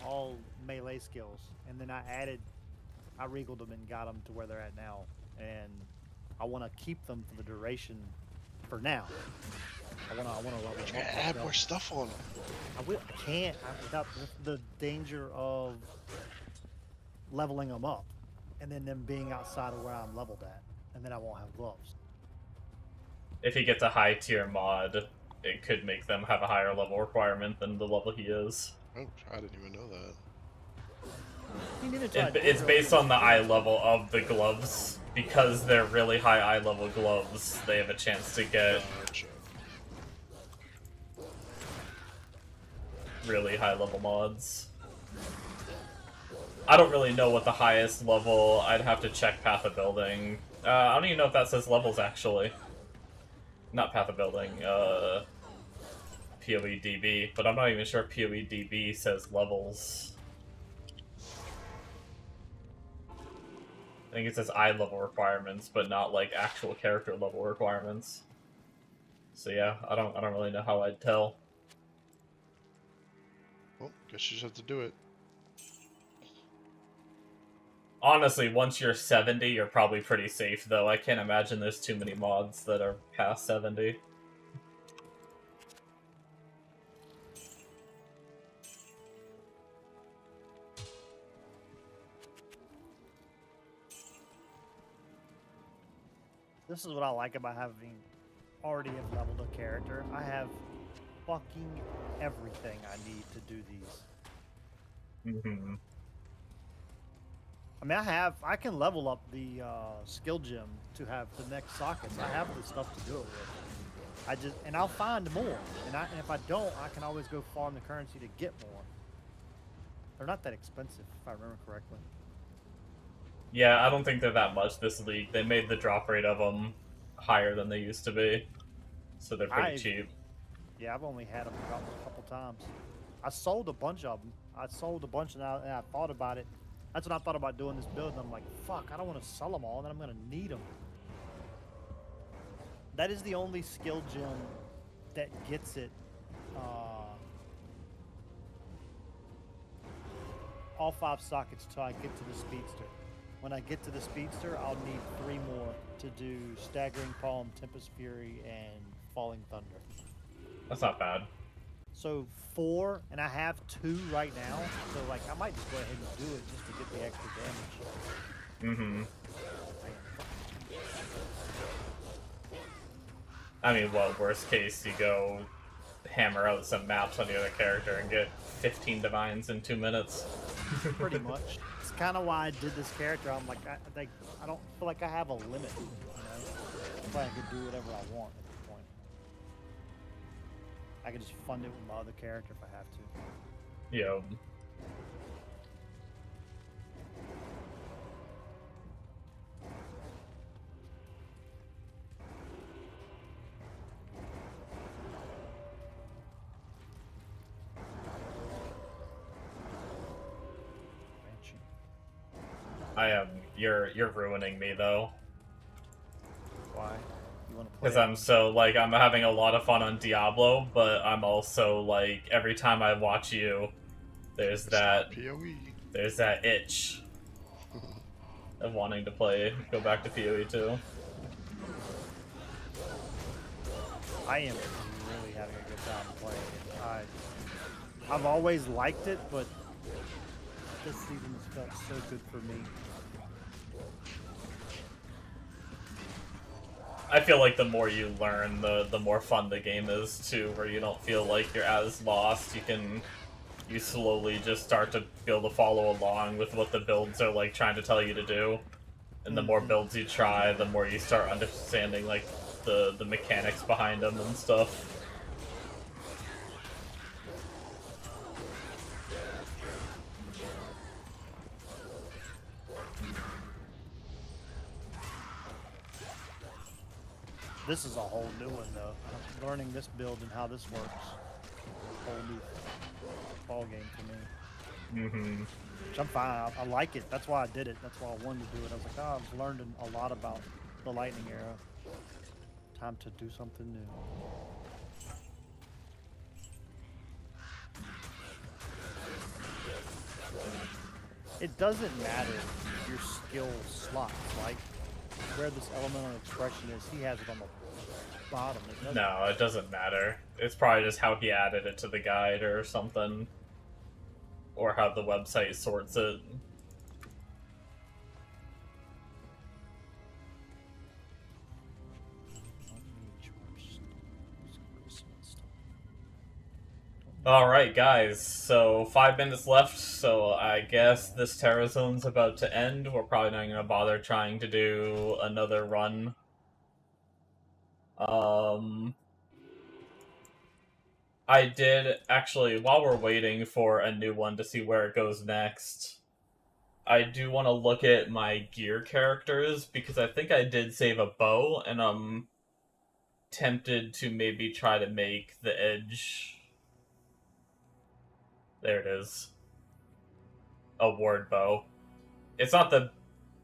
all melee skills, and then I regaled them and got them to where they're at now, and I want to keep them for the duration. For now, I want to level them up. Add more stuff on them. I can't without the danger of leveling them up, and then them being outside of where I'm leveled at, and then I won't have gloves. If he gets a high tier mod, it could make them have a higher level requirement than the level he is. Oh, I didn't even know that. You need to try It's based on the eye level of the gloves. Because they're really high eye level gloves, they have a chance to get Gotcha. really high level mods. I don't really know what the highest level. I'd have to check Path of Building. I don't even know if that says levels actually. Not Path of Building, PoEDB, but I'm not even sure PoEDB says levels. I think it says eye level requirements, but not like actual character level requirements. So yeah, I don't really know how I'd tell. Well, guess you just have to do it. Honestly, once you're 70, you're probably pretty safe, though. I can't imagine there's too many mods that are past 70. This is what I like about having already have leveled a character. I have fucking everything I need to do these. Mm-hmm. I mean, I can level up the skill gem to have the next sockets. I have the stuff to do it with. And I'll find more. And if I don't, I can always go farm the currency to get more. They're not that expensive, if I remember correctly. Yeah, I don't think they're that much this league. They made the drop rate of them higher than they used to be. So they're pretty cheap. Yeah, I've only had them a couple times. I sold a bunch of them. I sold a bunch and I thought about it. That's when I thought about doing this build, and I'm like, fuck, I don't want to sell them all, and then I'm going to need them. That is the only skill gem that gets it all 5 sockets till I get to the Speedster. When I get to the Speedster, I'll need 3 more to do Staggering Palm, Tempest Fury, and Falling Thunder. That's not bad. So 4, and I have 2 right now. So like, I might just go ahead and do it just to get the extra damage. Mm-hmm. I mean, well, worst case, you go hammer out some maps on the other character and get 15 divines in 2 minutes. Pretty much. It's kind of why I did this character. I'm like, I don't feel like I have a limit. You know, I feel like I could do whatever I want at this point. I could just fund it with my other character if I have to. Yeah. I am. You're ruining me though. Why? You want to play? Because I'm so like I'm having a lot of fun on Diablo, but I'm also like every time I watch you, there's It's that not PoE. there's that itch of wanting to go back to PoE too. I am really having a good time playing it. I've always liked it, but this season has felt so good for me. I feel like the more you learn, the more fun the game is too, where you don't feel like you're as lost. You slowly just start to be able to follow along with what the builds are like trying to tell you to do. And the more builds you try, the more you start understanding like the mechanics behind them and stuff. This is a whole new one, though. I'm learning this build and how this works. Whole new ball game to me. Mm-hmm. Which I'm fine. I like it. That's why I did it. That's why I wanted to do it. I was like, oh, I've learned a lot about the lightning arrow. Time to do something new. It doesn't matter your skill slots, like where this elemental expression is, he has it on the bottom. No, it doesn't matter. It's probably just how he added it to the guide or something. Or how the website sorts it. Alright, guys, so 5 minutes left, so I guess this Terra Zone's about to end. We're probably not going to bother trying to do another run. I did, actually, while we're waiting for a new one to see where it goes next, I do want to look at my gear characters, because I think I did save a bow, and I'm tempted to maybe try to make the edge... There it is. A ward bow. It's not the...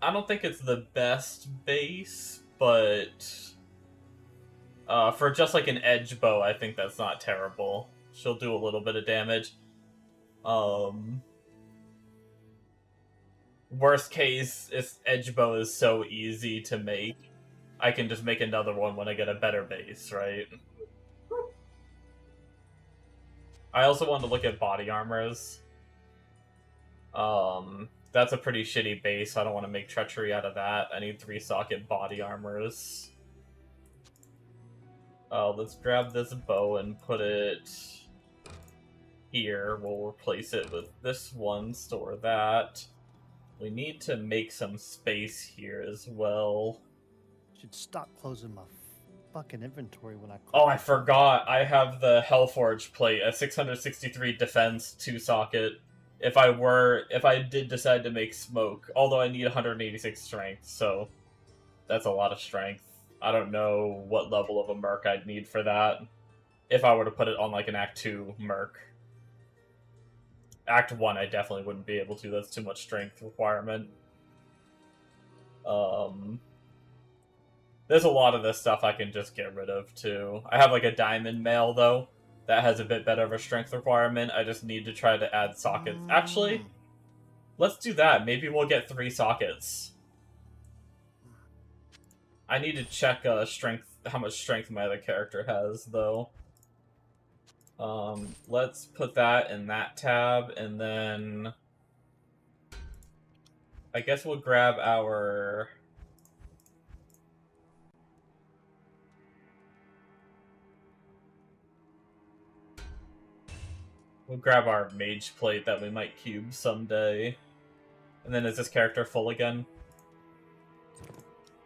I don't think it's the best base, but... for just like an edge bow, I think that's not terrible. She'll do a little bit of damage. Worst case, this edge bow is so easy to make. I can just make another one when I get a better base, right? I also want to look at body armors. That's a pretty shitty base, so I don't want to make treachery out of that. I need 3-socket body armors. Let's grab this bow and put it here. We'll replace it with this one, store that. We need to make some space here as well. Should stop closing my fucking inventory when I close. Oh, I forgot. I have the Hellforge plate, a 663 defense, 2-socket. If I did decide to make smoke, although I need 186 strength, so that's a lot of strength. I don't know what level of a merc I'd need for that. If I were to put it on like an Act 2 merc. Act 1 I definitely wouldn't be able to, that's too much strength requirement. There's a lot of this stuff I can just get rid of too. I have like a diamond mail though, that has a bit better of a strength requirement. I just need to try to add sockets. Actually, let's do that. Maybe we'll get 3 sockets. I need to check strength, how much strength my other character has, though. Let's put that in that tab, and then... I guess we'll grab our... We'll grab our mage plate that we might cube someday. And then is this character full again?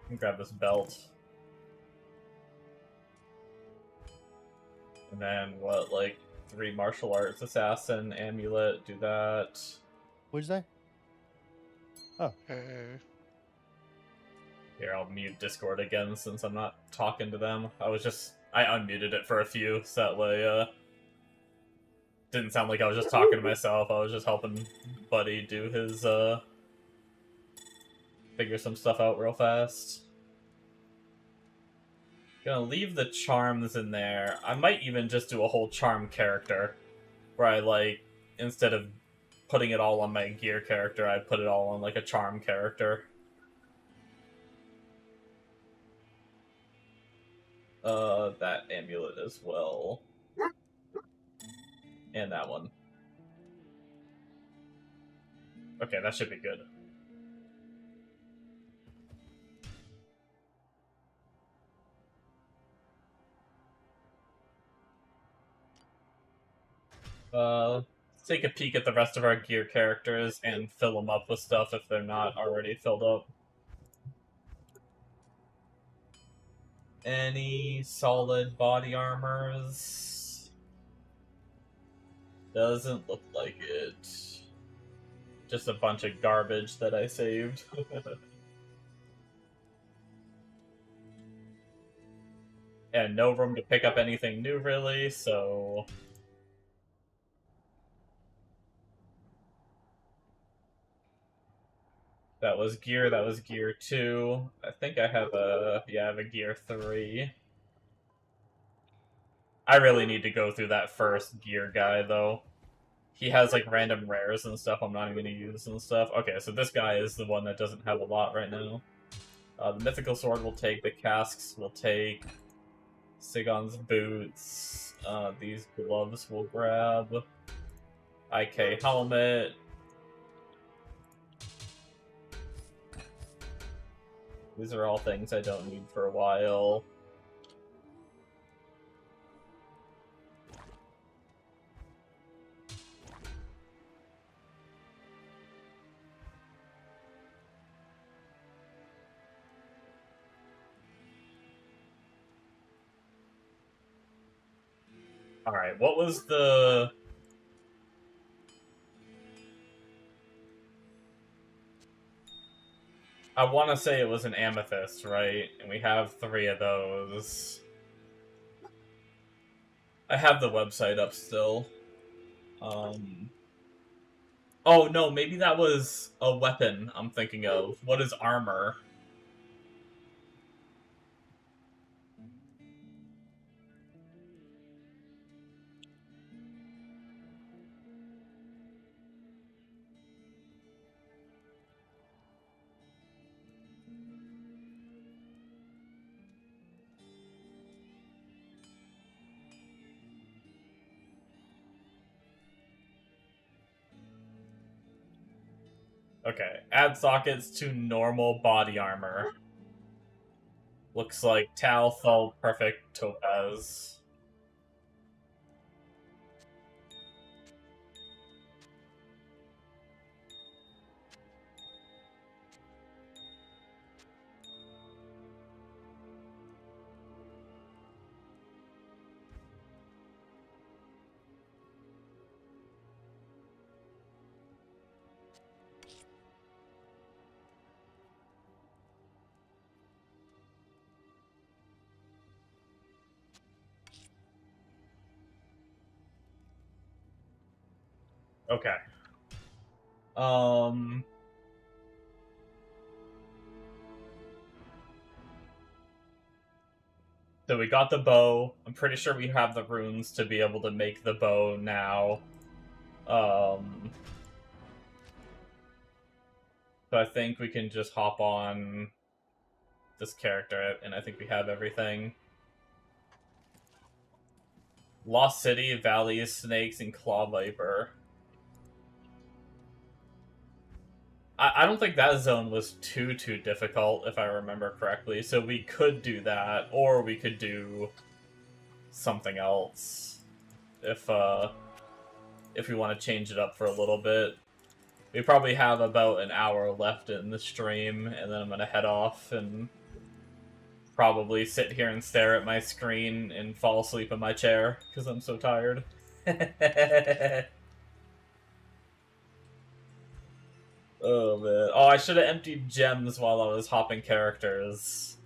And grab this belt. And then what, like 3 martial arts assassin, amulet, do that. What'd you say? Oh. Hey. Here, I'll mute Discord again since I'm not talking to them. I unmuted it for a few, so that way, didn't sound like I was just talking to myself. I was just helping Buddy do his, figure some stuff out real fast. Gonna leave the charms in there. I might even just do a whole charm character, where I, like, instead of putting it all on my gear character, I put it all on, like, a charm character. That amulet as well. And that one. Okay, that should be good. Let's take a peek at the rest of our gear characters and fill them up with stuff if they're not already filled up. Any solid body armors? Doesn't look like it. Just a bunch of garbage that I saved. And no room to pick up anything new, really, so... That was gear 2. I think I have a... Yeah, I have a gear 3. I really need to go through that first gear guy, though. He has, like, random rares and stuff I'm not even going to use and stuff. Okay, so this guy is the one that doesn't have a lot right now. The Mythical Sword will take, the Casks will take, Sigon's Boots, these gloves will grab, IK Helmet, these are all things I don't need for a while. Alright, what was the... I want to say it was an amethyst, right? And we have 3 of those. I have the website up still. Oh no, maybe that was a weapon I'm thinking of. What is armor? Okay, add sockets to normal body armor. Looks like Tal, Thul, Perfect, Topaz. Okay. So we got the bow. I'm pretty sure we have the runes to be able to make the bow now. So I think we can just hop on this character, and I think we have everything. Lost City, Valleys, Snakes, and Claw Viper. I don't think that zone was too difficult, if I remember correctly, so we could do that, or we could do something else, if we want to change it up for a little bit. We probably have about an hour left in the stream, and then I'm gonna head off and probably sit here and stare at my screen and fall asleep in my chair, because I'm so tired. Oh man. Oh, I should have emptied gems while I was hopping characters.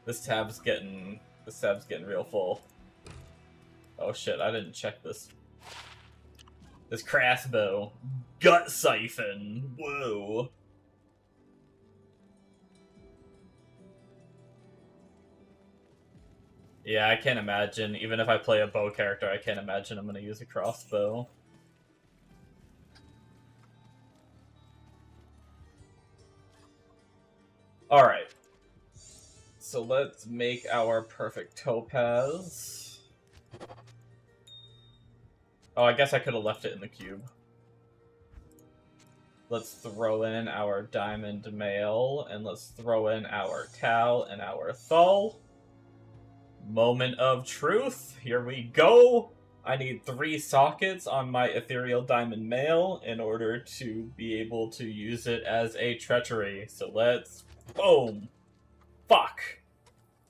This tab's getting real full. Oh shit, I didn't check this. This crossbow. Gut siphon. Whoa. Yeah, I can't imagine. Even if I play a bow character, I can't imagine I'm going to use a crossbow. Alright. So let's make our perfect topaz. Oh, I guess I could have left it in the cube. Let's throw in our diamond mail, and let's throw in our cow and our thul. Moment of truth. Here we go. I need 3 sockets on my ethereal diamond mail in order to be able to use it as a treachery. So let's... Boom. Fuck.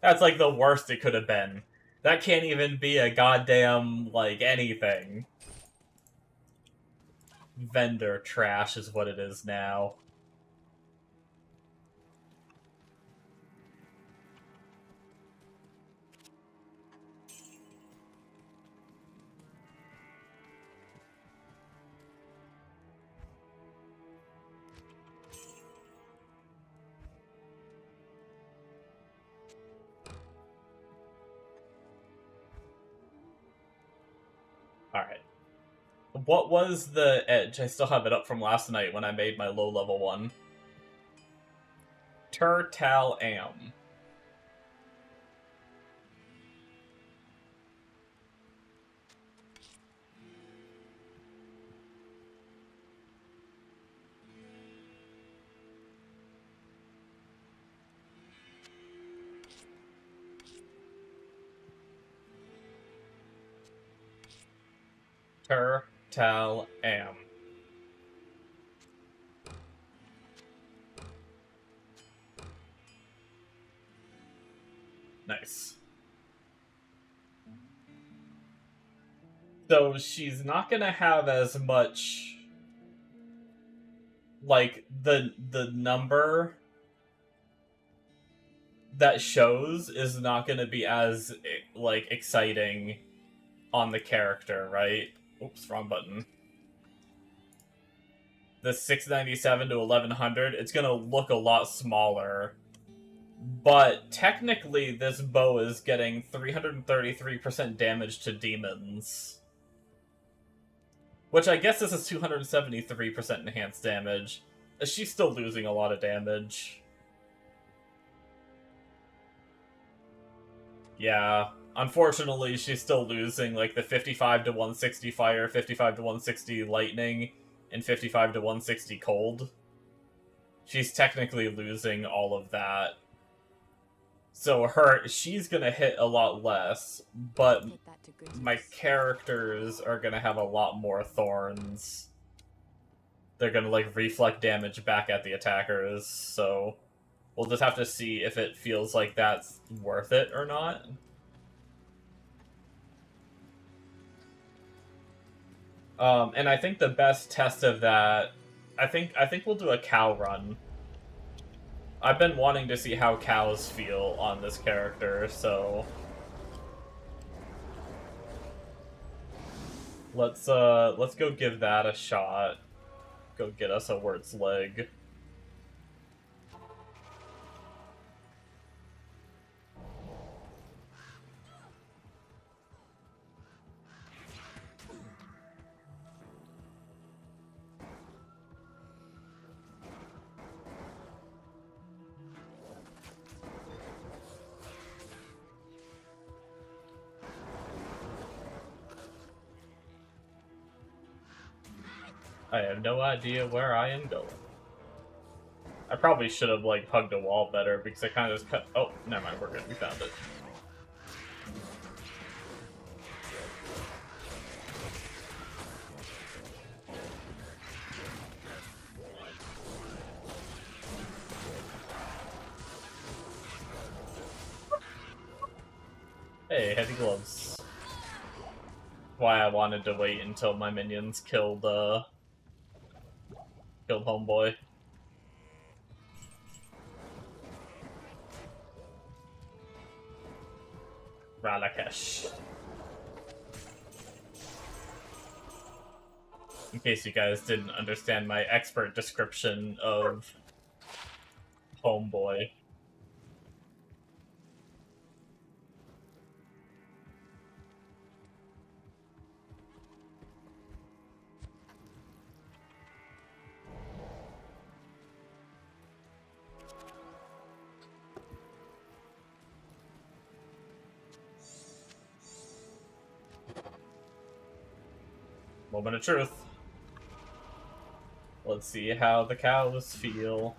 That's like the worst it could have been. That can't even be a goddamn, like, anything. Vendor trash is what it is now. Alright. What was the edge? I still have it up from last night when I made my low-level one. Tal Am. Tal Am. Nice. So she's not gonna have as much, like, the number that shows is not gonna be as, like, exciting on the character, right? Oops, wrong button. The 697 to 1100, it's gonna look a lot smaller. But technically, this bow is getting 333% damage to demons. Which I guess this is 273% enhanced damage. She's still losing a lot of damage. Yeah, unfortunately, she's still losing, like, the 55 to 160 fire, 55 to 160 lightning, and 55 to 160 cold. She's technically losing all of that. So she's gonna hit a lot less, but my characters are gonna have a lot more thorns. They're gonna, like, reflect damage back at the attackers, so we'll just have to see if it feels like that's worth it or not. And I think the best test of that, I think we'll do a cow run. I've been wanting to see how cows feel on this character, so let's go give that a shot. Go get us a Wirt's leg. I have no idea where I am going. I probably should have, like, hugged a wall better, because I kind of just cut... Oh, never mind, we're good, we found it. Hey, heavy gloves. Why I wanted to wait until my minions killed homeboy. Ralakesh. In case you guys didn't understand my expert description of homeboy. Moment of truth. Let's see how the cows feel.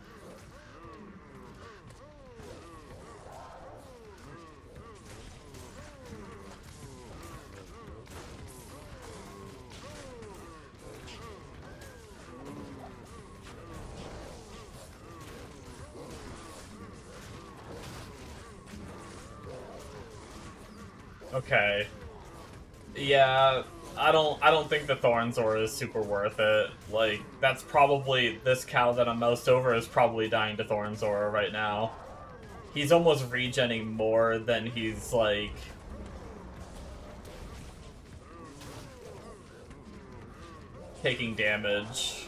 Okay. Yeah, I don't think the Thornzor is super worth it. Like, that's probably, this cow that I'm most over is probably dying to Thornzor right now. He's almost regenning more than he's, like, taking damage.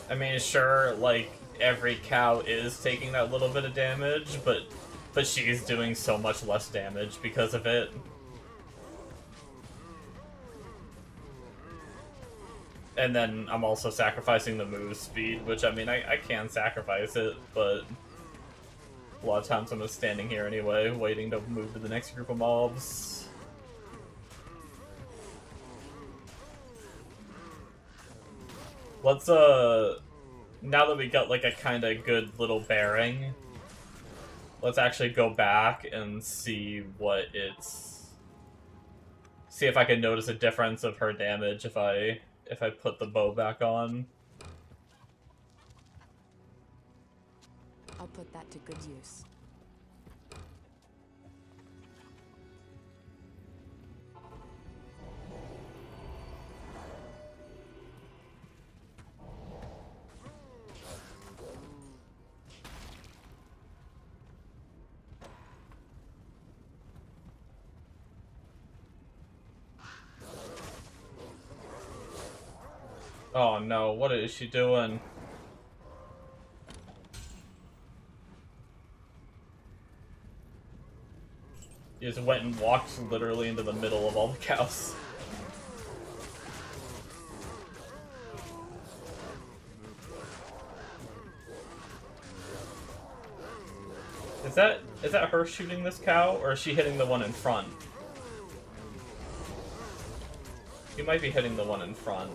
I mean, sure, like, every cow is taking that little bit of damage, but she's doing so much less damage because of it. And then I'm also sacrificing the move speed, which, I mean, I can sacrifice it, but a lot of times I'm just standing here anyway, waiting to move to the next group of mobs. Let's, now that we got, like, a kinda good little bearing, let's actually go back and see what it's... See if I can notice a difference of her damage if I put the bow back on. I'll put that to good use. Oh no, what is she doing? He just went and walked literally into the middle of all the cows. Is that her shooting this cow, or is she hitting the one in front? She might be hitting the one in front.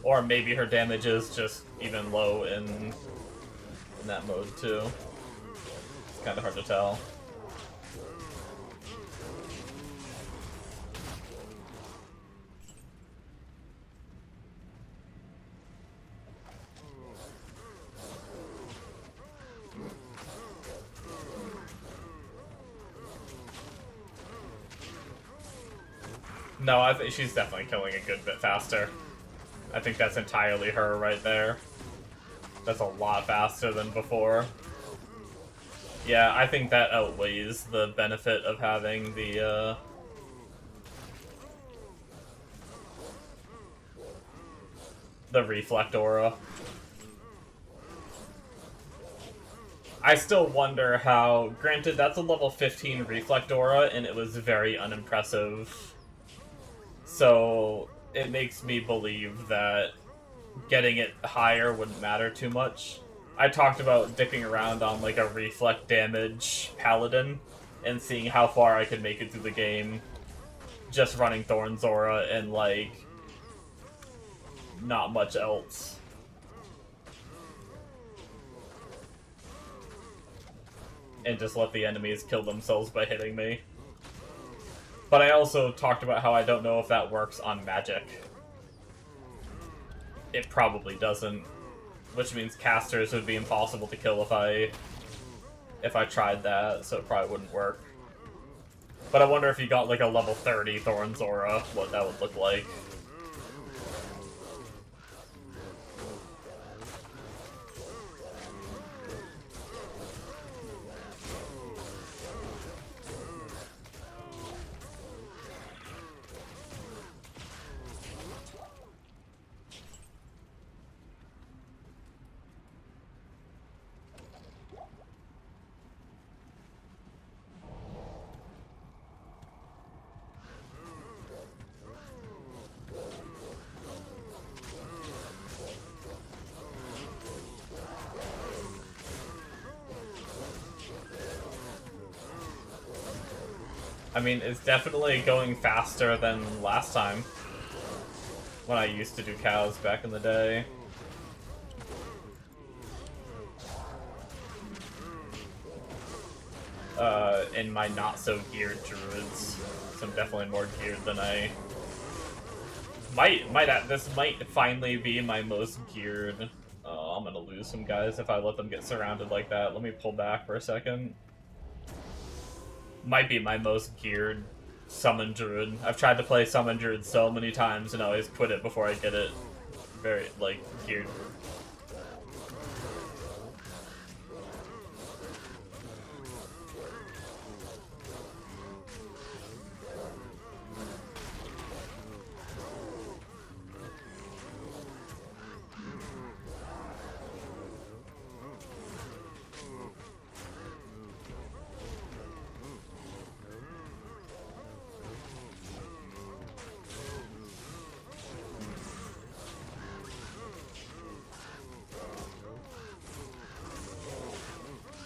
Or maybe her damage is just even low in that mode too. It's kind of hard to tell. No, I think she's definitely killing a good bit faster. I think that's entirely her right there. That's a lot faster than before. Yeah, I think that outweighs the benefit of having the Reflect Aura. I still wonder how, granted that's a level 15 Reflect Aura and it was very unimpressive. So it makes me believe that getting it higher wouldn't matter too much. I talked about dicking around on like a reflect damage paladin and seeing how far I could make it through the game just running Thorn's Aura and like not much else. And just let the enemies kill themselves by hitting me. But I also talked about how I don't know if that works on magic. It probably doesn't, which means casters would be impossible to kill if I tried that, so it probably wouldn't work. But I wonder if you got like a level 30 Thorn's Aura, what that would look like. I mean, it's definitely going faster than last time. When I used to do cows back in the day. In my not-so-geared druids. So I'm definitely more geared than I... This might finally be my most geared. I'm gonna lose some guys if I let them get surrounded like that. Let me pull back for a second. Might be my most geared Summon Druid. I've tried to play Summon Druid so many times and always quit it before I get it very, like, geared.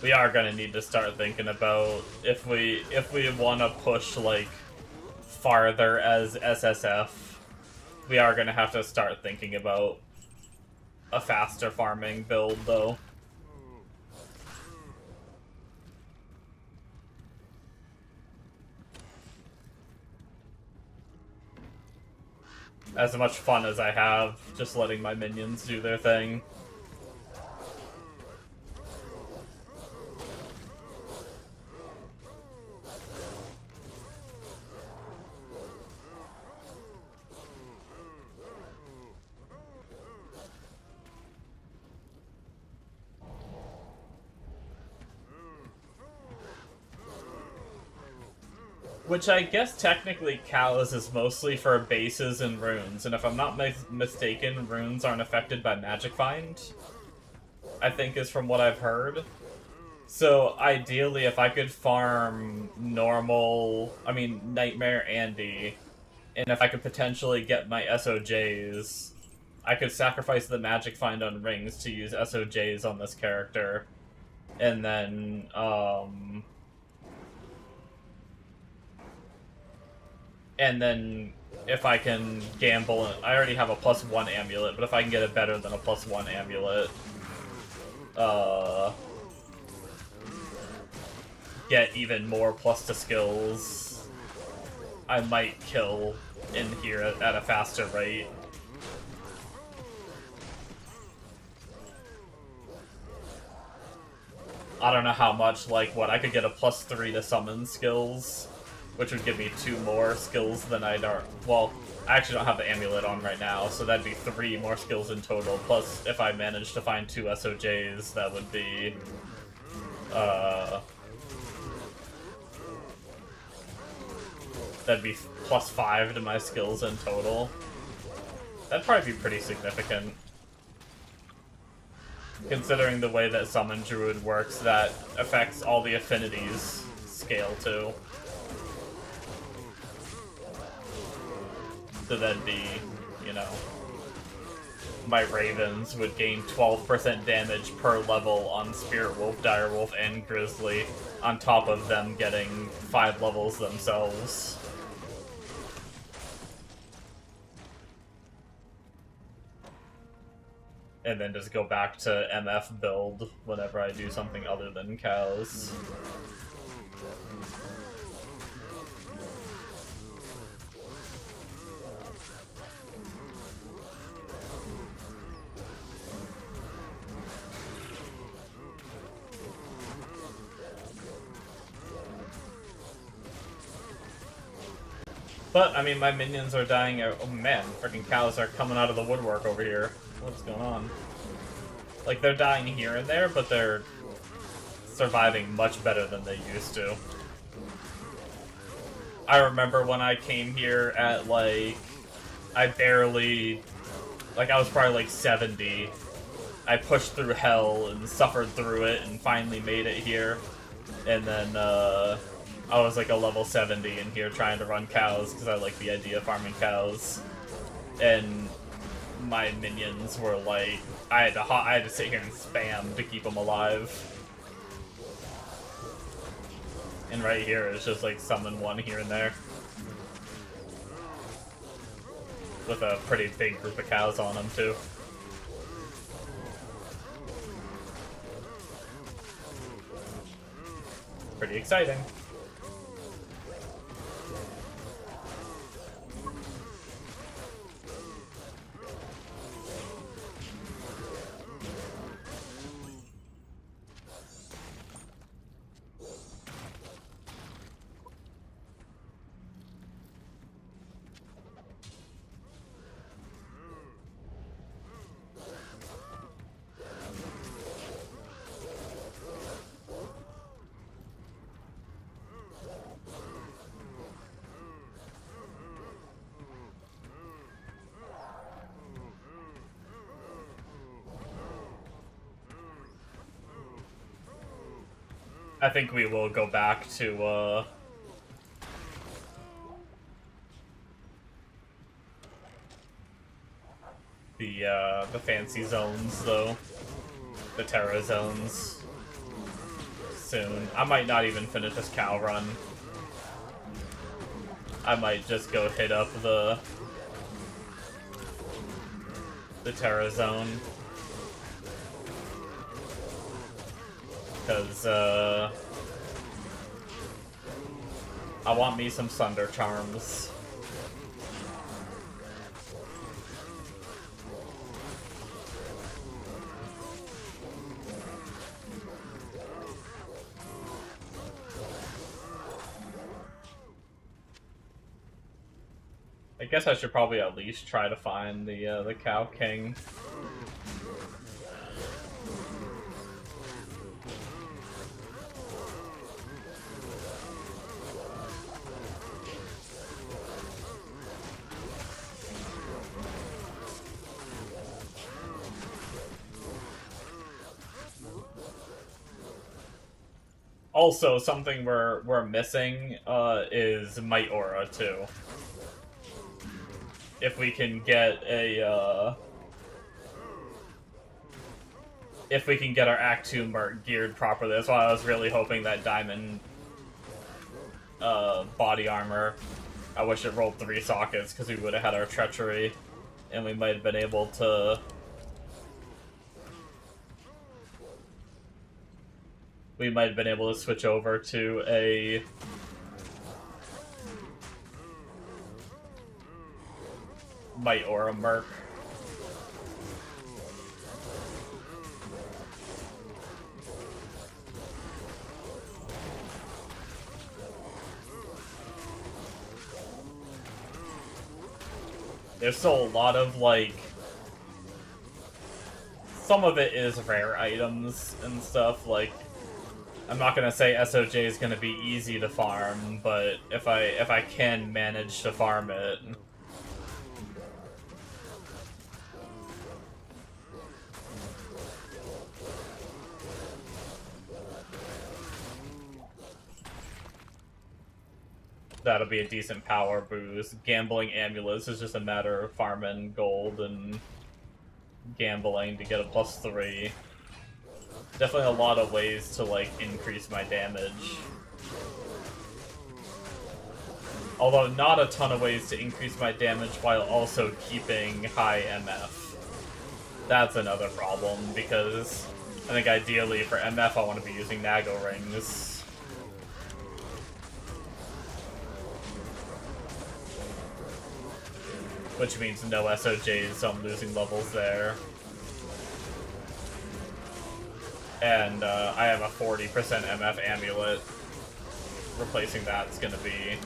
We are gonna need to start thinking about if we want to push like farther as SSF, we are gonna have to start thinking about a faster farming build though. As much fun as I have just letting my minions do their thing. Which I guess technically cows is mostly for bases and runes, and if I'm not mistaken, runes aren't affected by Magic Find, I think is from what I've heard. So ideally, if I could farm Nightmare Andy, and if I could potentially get my SOJs, I could sacrifice the Magic Find on rings to use SOJs on this character, and then, if I can gamble, I already have a +1 amulet, but if I can get it better than a +1 amulet, get even more plus to skills, I might kill in here at a faster rate. I don't know how much, like, what, I could get a +3 to summon skills, which would give me 2 more skills than I'd well, I actually don't have the amulet on right now, so that'd be 3 more skills in total, plus if I managed to find 2 SOJs, that would be, that'd be +5 to my skills in total. That'd probably be pretty significant. Considering the way that Summon Druid works, that affects all the affinities scale too. So that'd be, you know, my Ravens would gain 12% damage per level on Spirit Wolf, Dire Wolf, and Grizzly, on top of them getting 5 levels themselves. And then just go back to MF build whenever I do something other than cows. But, I mean, my minions are dying out. Oh man, freaking cows are coming out of the woodwork over here. What's going on? Like, they're dying here and there, but they're surviving much better than they used to. I remember when I came here at, like, I barely... Like, I was probably, like, 70. I pushed through hell and suffered through it and finally made it here. And then, I was like a level 70 in here trying to run cows because I like the idea of farming cows. And my minions were like, I had to sit here and spam to keep them alive. And right here, it's just like summon one here and there. With a pretty big group of cows on them, too. Pretty exciting. I think we will go back to, the fancy zones, though. The Terra zones. Soon. I might not even finish this cow run. I might just go hit up the Terra zone. Because, I want me some Sunder Charms. I guess I should probably at least try to find the Cow King. Also, something we're missing is Might Aura too. If we can get a if we can get our Act 2 Merc geared properly. That's why I was really hoping that Diamond body armor, I wish it rolled 3 sockets, because we would have had our Treachery, and we might have been able to switch over to a Might Aura Merc. There's still a lot of, like, some of it is rare items and stuff, like, I'm not gonna say SOJ is gonna be easy to farm, but if I can manage to farm it. That'll be a decent power boost. Gambling Amulets is just a matter of farming gold and gambling to get a +3. Definitely a lot of ways to, like, increase my damage. Although not a ton of ways to increase my damage while also keeping high MF. That's another problem, because I think ideally for MF I want to be using Nago Rings. Which means no SOJs, so I'm losing levels there. And I have a 40% MF amulet. Replacing that's gonna be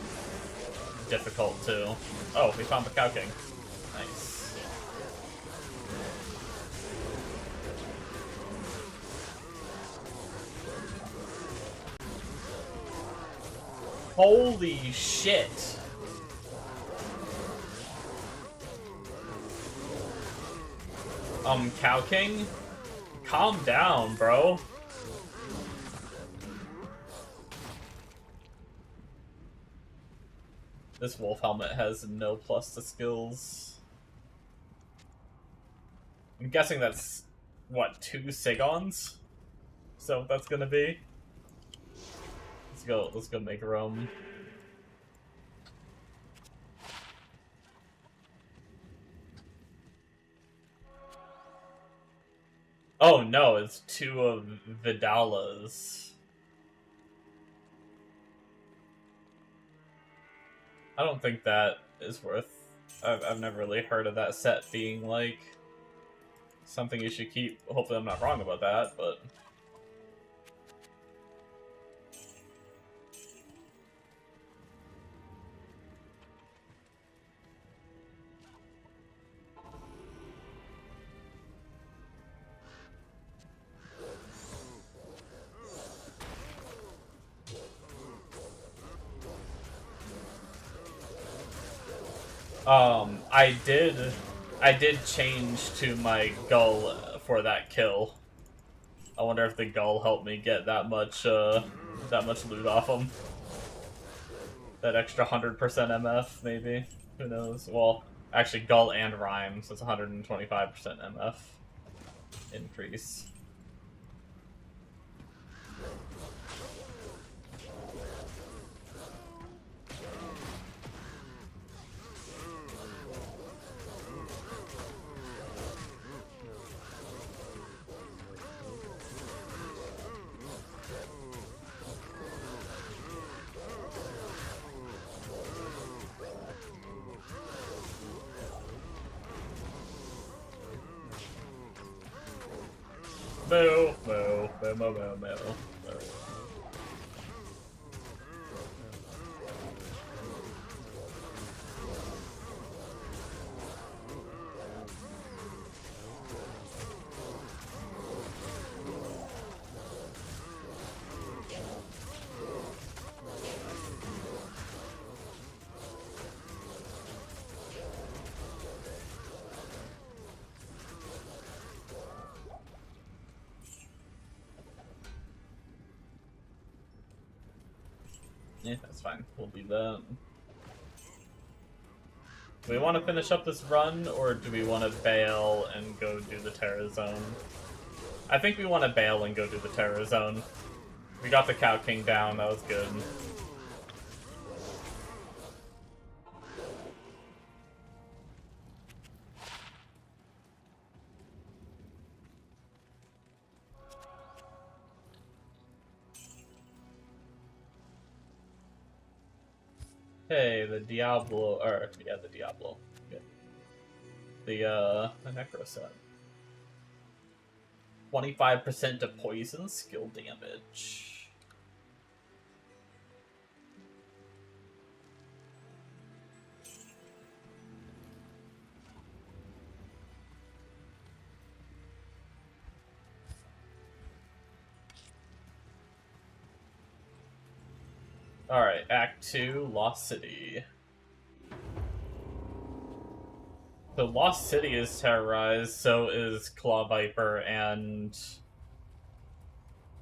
difficult too. Oh, we found the Cow King. Nice. Holy shit! Cow King? Calm down, bro. This wolf helmet has no plus to skills. I'm guessing that's, what, 2 Sigons? So that's gonna be? Let's go make Rome. Oh no, it's 2 of Vidala's. I don't think that is worth... I've never really heard of that set being, like, something you should keep. Hopefully I'm not wrong about that, but... I did change to my Gull for that kill. I wonder if the Gull helped me get that much loot off him. That extra 100% MF, maybe? Who knows? Well, actually, Gull and Rhyme, so it's 125% MF increase. Moo, moo, moo, moo, moo, moo. Yeah, that's fine. We'll do that. Do we want to finish up this run, or do we want to bail and go do the Terra Zone? I think we want to bail and go do the Terra Zone. We got the Cow King down, that was good. Hey, the Diablo, or, yeah, the Diablo. Good. The Necro set. 25% to poison skill damage. Alright, Act 2, Lost City. So Lost City is terrorized, so is Claw Viper and...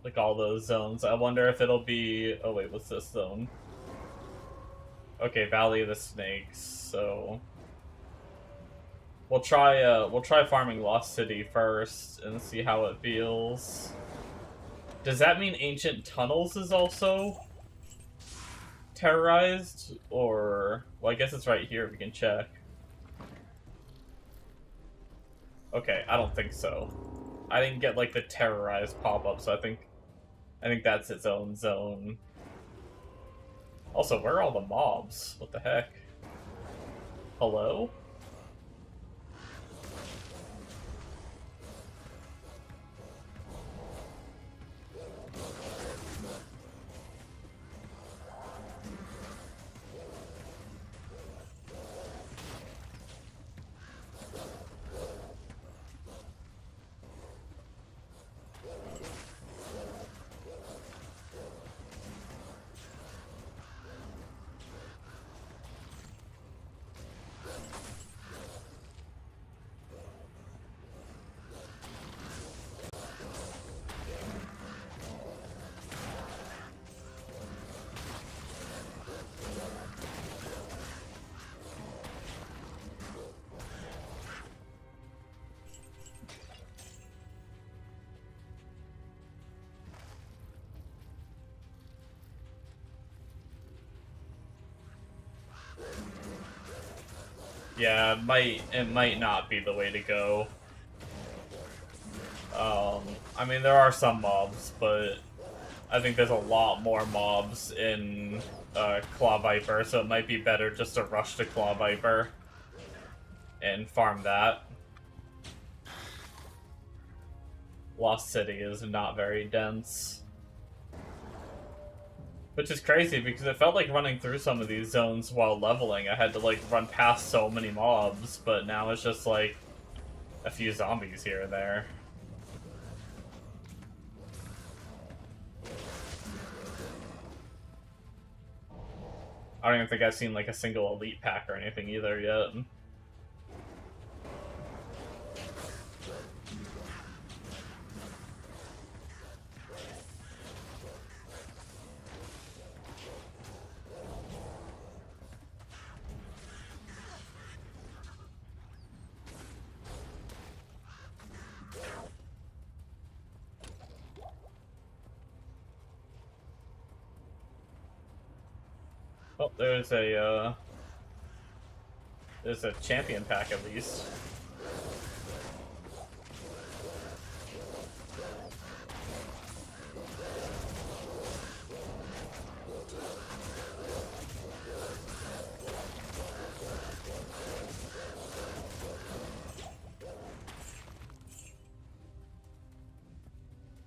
like all those zones. I wonder if it'll be... oh wait, what's this zone? Okay, Valley of the Snakes, so... We'll try farming Lost City first and see how it feels. Does that mean Ancient Tunnels is also terrorized? Or... well, I guess it's right here, we can check. Okay, I don't think so. I didn't get, like, the terrorized pop-up, so I think that's its own zone. Also, where are all the mobs? What the heck? Hello? Yeah, it might not be the way to go. I mean, there are some mobs, but I think there's a lot more mobs in Claw Viper, so it might be better just to rush to Claw Viper and farm that. Lost City is not very dense. Which is crazy, because it felt like running through some of these zones while leveling, I had to, like, run past so many mobs, but now it's just, like, a few zombies here and there. I don't even think I've seen, like, a single elite pack or anything either yet. Oh, there's a champion pack at least.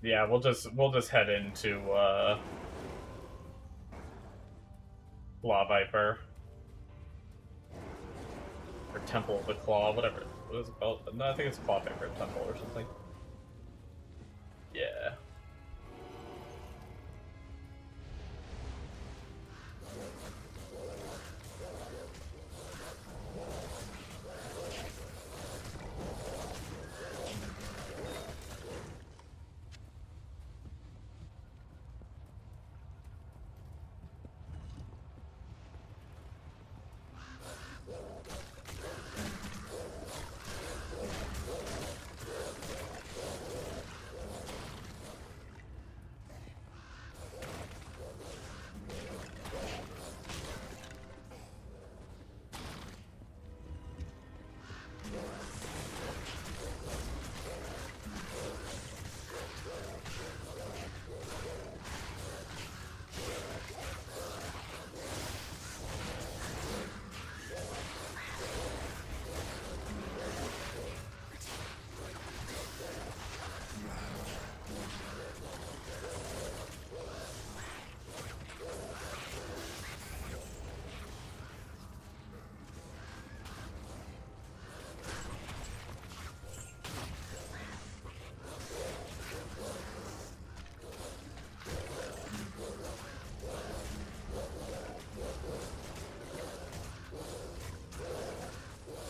Yeah, we'll just head into Claw Viper. Or Temple of the Claw, whatever. What is it called? No, I think it's Claw Viper Temple or something. Yeah.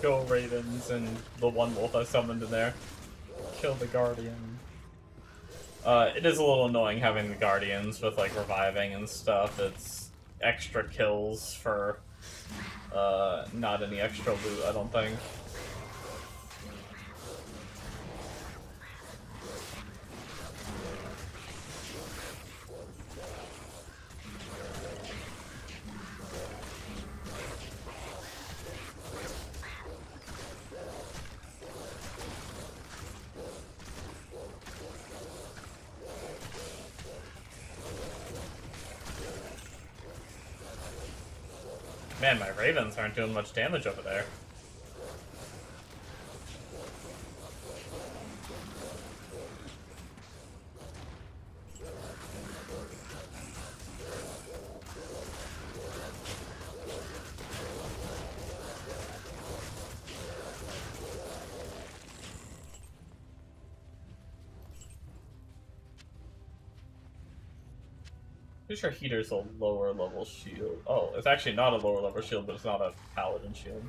Go Ravens and the one wolf I summoned in there. Kill the Guardian. It is a little annoying having the Guardians with, like, reviving and stuff. It's extra kills for, not any extra loot, I don't think. Man, my Ravens aren't doing much damage over there. Pretty sure Heater's a lower level shield. Oh, it's actually not a lower level shield, but it's not a paladin shield.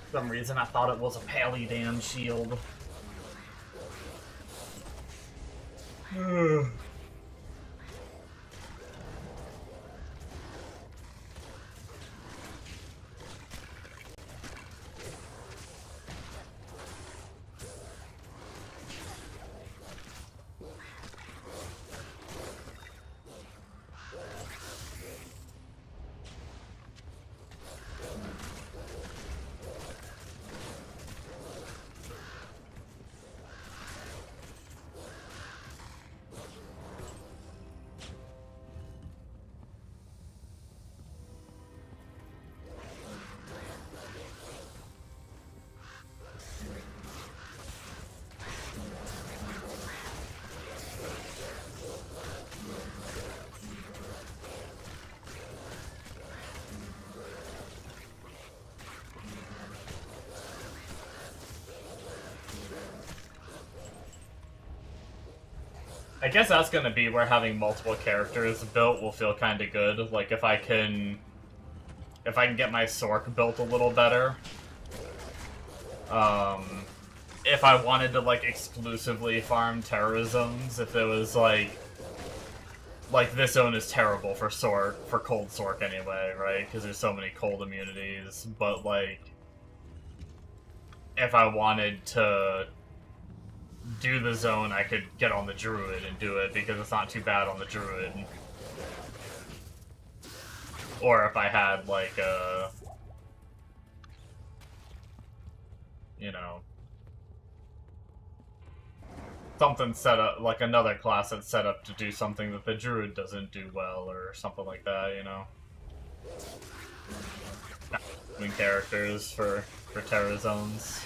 For some reason I thought it was a Paladin shield. I guess that's gonna be where having multiple characters built will feel kind of good. Like if I can get my Sork built a little better. If I wanted to like exclusively farm terror zones, if it was like this zone is terrible for Sork, for cold Sork anyway, right? Because there's so many cold immunities. But like, if I wanted to do the zone, I could get on the Druid and do it because it's not too bad on the Druid. Or if I had like a, you know, something set up, like another class that's set up to do something that the Druid doesn't do well, or something like that, you know? Doing characters for terror zones.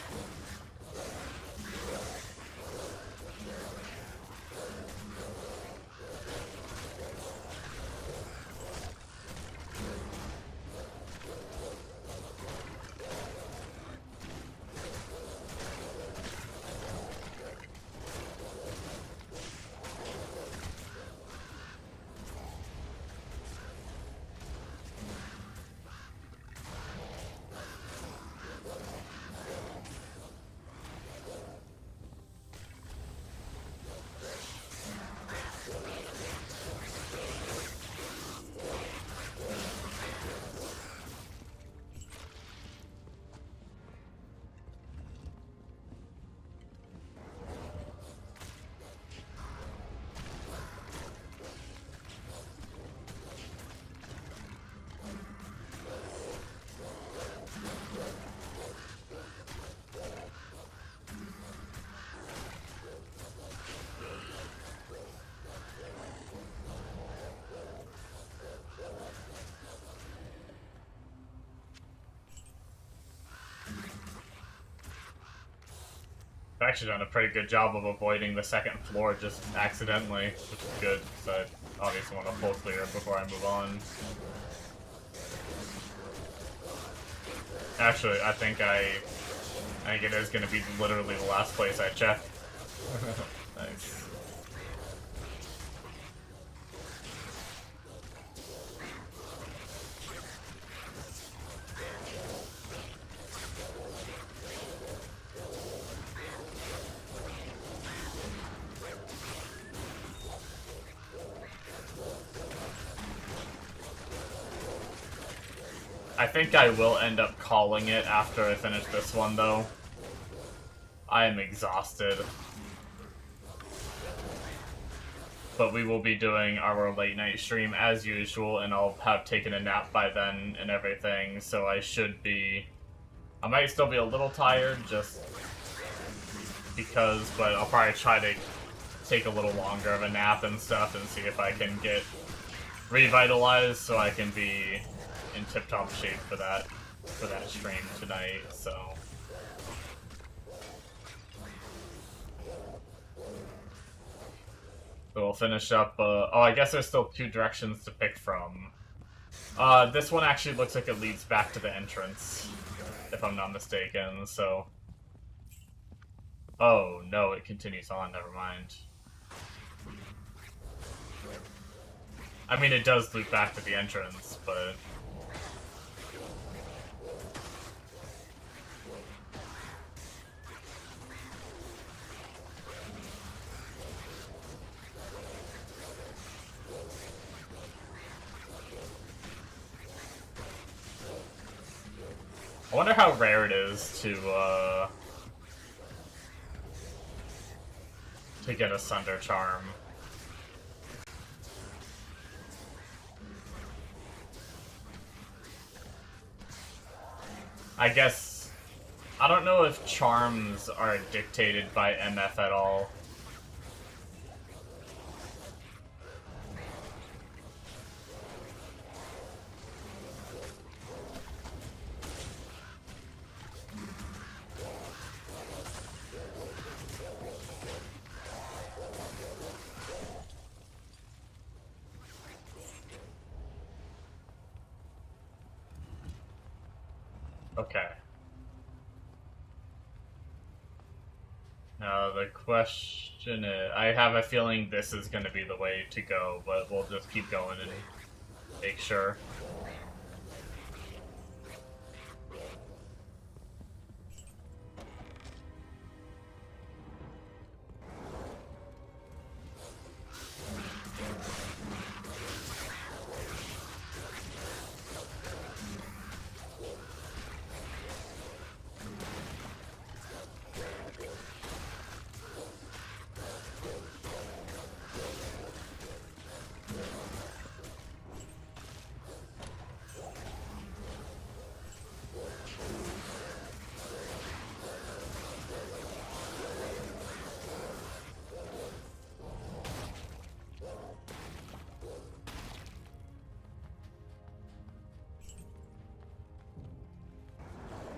I've actually done a pretty good job of avoiding the second floor just accidentally, which is good, because I obviously want to full clear before I move on. Actually, I think it is going to be literally the last place I check. Nice. I think I will end up calling it after I finish this one, though. I am exhausted. But we will be doing our late night stream as usual, and I'll have taken a nap by then and everything, so I should be... I might still be a little tired, just because, but I'll probably try to take a little longer of a nap and stuff and see if I can get revitalized so I can be in tip-top shape for that stream tonight, so... So we'll finish up, oh, I guess there's still two directions to pick from. This one actually looks like it leads back to the entrance, if I'm not mistaken, so... Oh, no, it continues on, never mind. I mean, it does loop back to the entrance, but... I wonder how rare it is to get a Sunder Charm. I guess... I don't know if charms are dictated by MF at all. Okay. Now the question is, I have a feeling this is going to be the way to go, but we'll just keep going and make sure.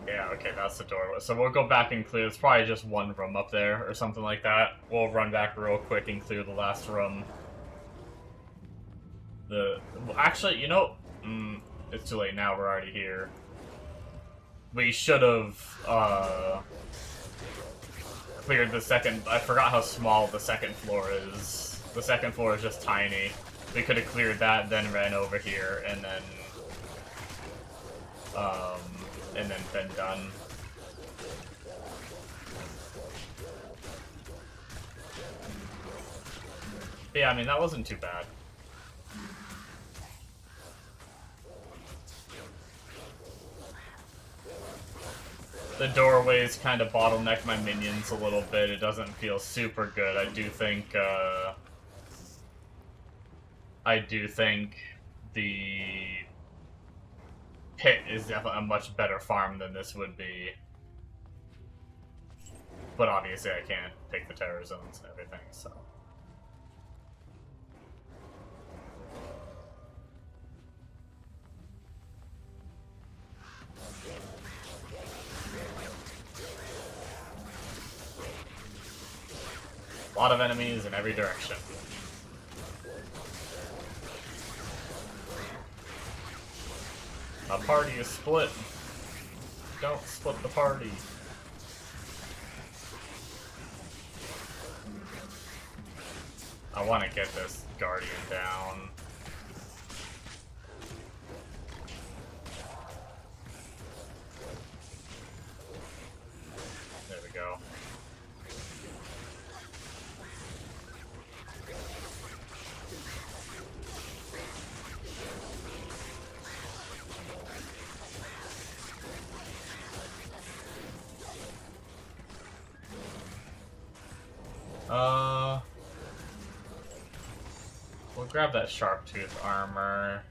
Yeah, okay, that's the doorway. So we'll go back and clear. It's probably just one room up there or something like that. We'll run back real quick and clear the last room. Actually, you know, it's too late now. We're already here. We should have cleared the second. I forgot how small the second floor is. The second floor is just tiny. We could have cleared that, then ran over here, and then been done. But yeah, I mean, that wasn't too bad. The doorways kind of bottleneck my minions a little bit. It doesn't feel super good. I do think the pit is definitely a much better farm than this would be. But obviously I can't pick the terror zones and everything, so. A lot of enemies in every direction. A party is split. Don't split the party. I want to get this Guardian down. There we go. We'll grab that sharp tooth armor.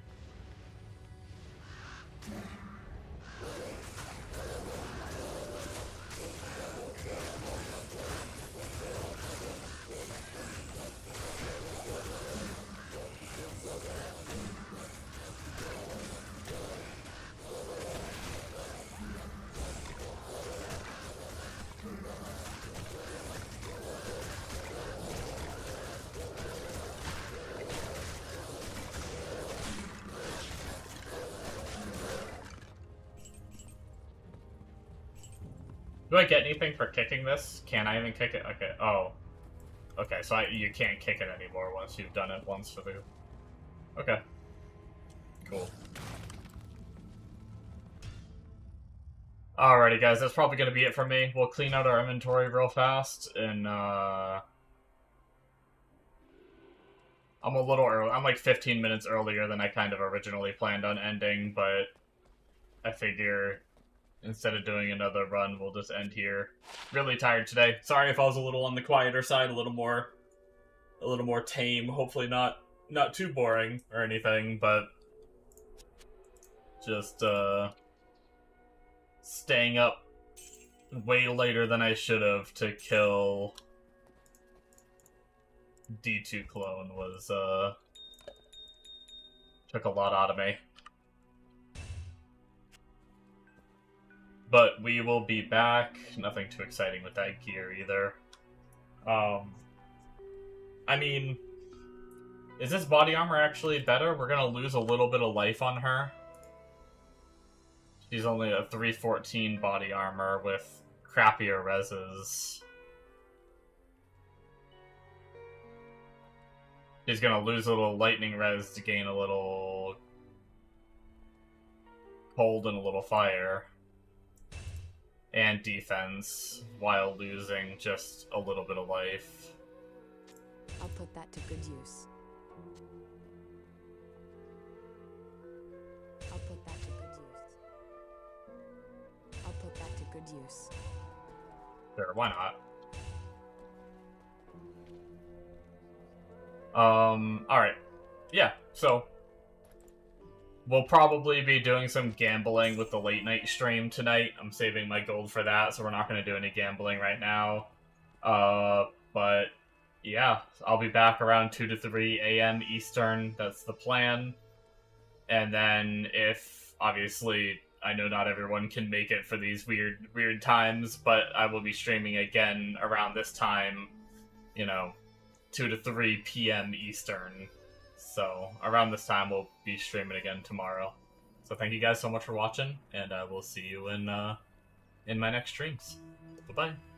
Do I get anything for kicking this? Can I even kick it? Okay. Oh. Okay, so you can't kick it anymore once you've done it once for the... Okay. Cool. Alrighty, guys, that's probably going to be it for me. We'll clean out our inventory real fast, and, I'm a little early. I'm like 15 minutes earlier than I kind of originally planned on ending, but I figure instead of doing another run, we'll just end here. Really tired today. Sorry if I was a little on the quieter side, a little more tame. Hopefully not too boring or anything, but just staying up way later than I should have to kill DClone was took a lot out of me. But we will be back. Nothing too exciting with that gear either. I mean, is this body armor actually better? We're gonna lose a little bit of life on her. She's only a 314 body armor with crappier reses. He's gonna lose a little lightning res to gain a little cold and a little fire. And defense, while losing just a little bit of life. I'll put that to good use. I'll put that to good use. I'll put that to good use. Sure, why not? Alright. Yeah, so we'll probably be doing some gambling with the late night stream tonight. I'm saving my gold for that, so we're not going to do any gambling right now. But yeah, I'll be back around 2 to 3 a.m. Eastern. That's the plan. And then if, obviously, I know not everyone can make it for these weird times, but I will be streaming again around this time, 2 to 3 p.m. Eastern. So around this time, we'll be streaming again tomorrow. So thank you guys so much for watching, and I will see you in my next streams. Bye-bye.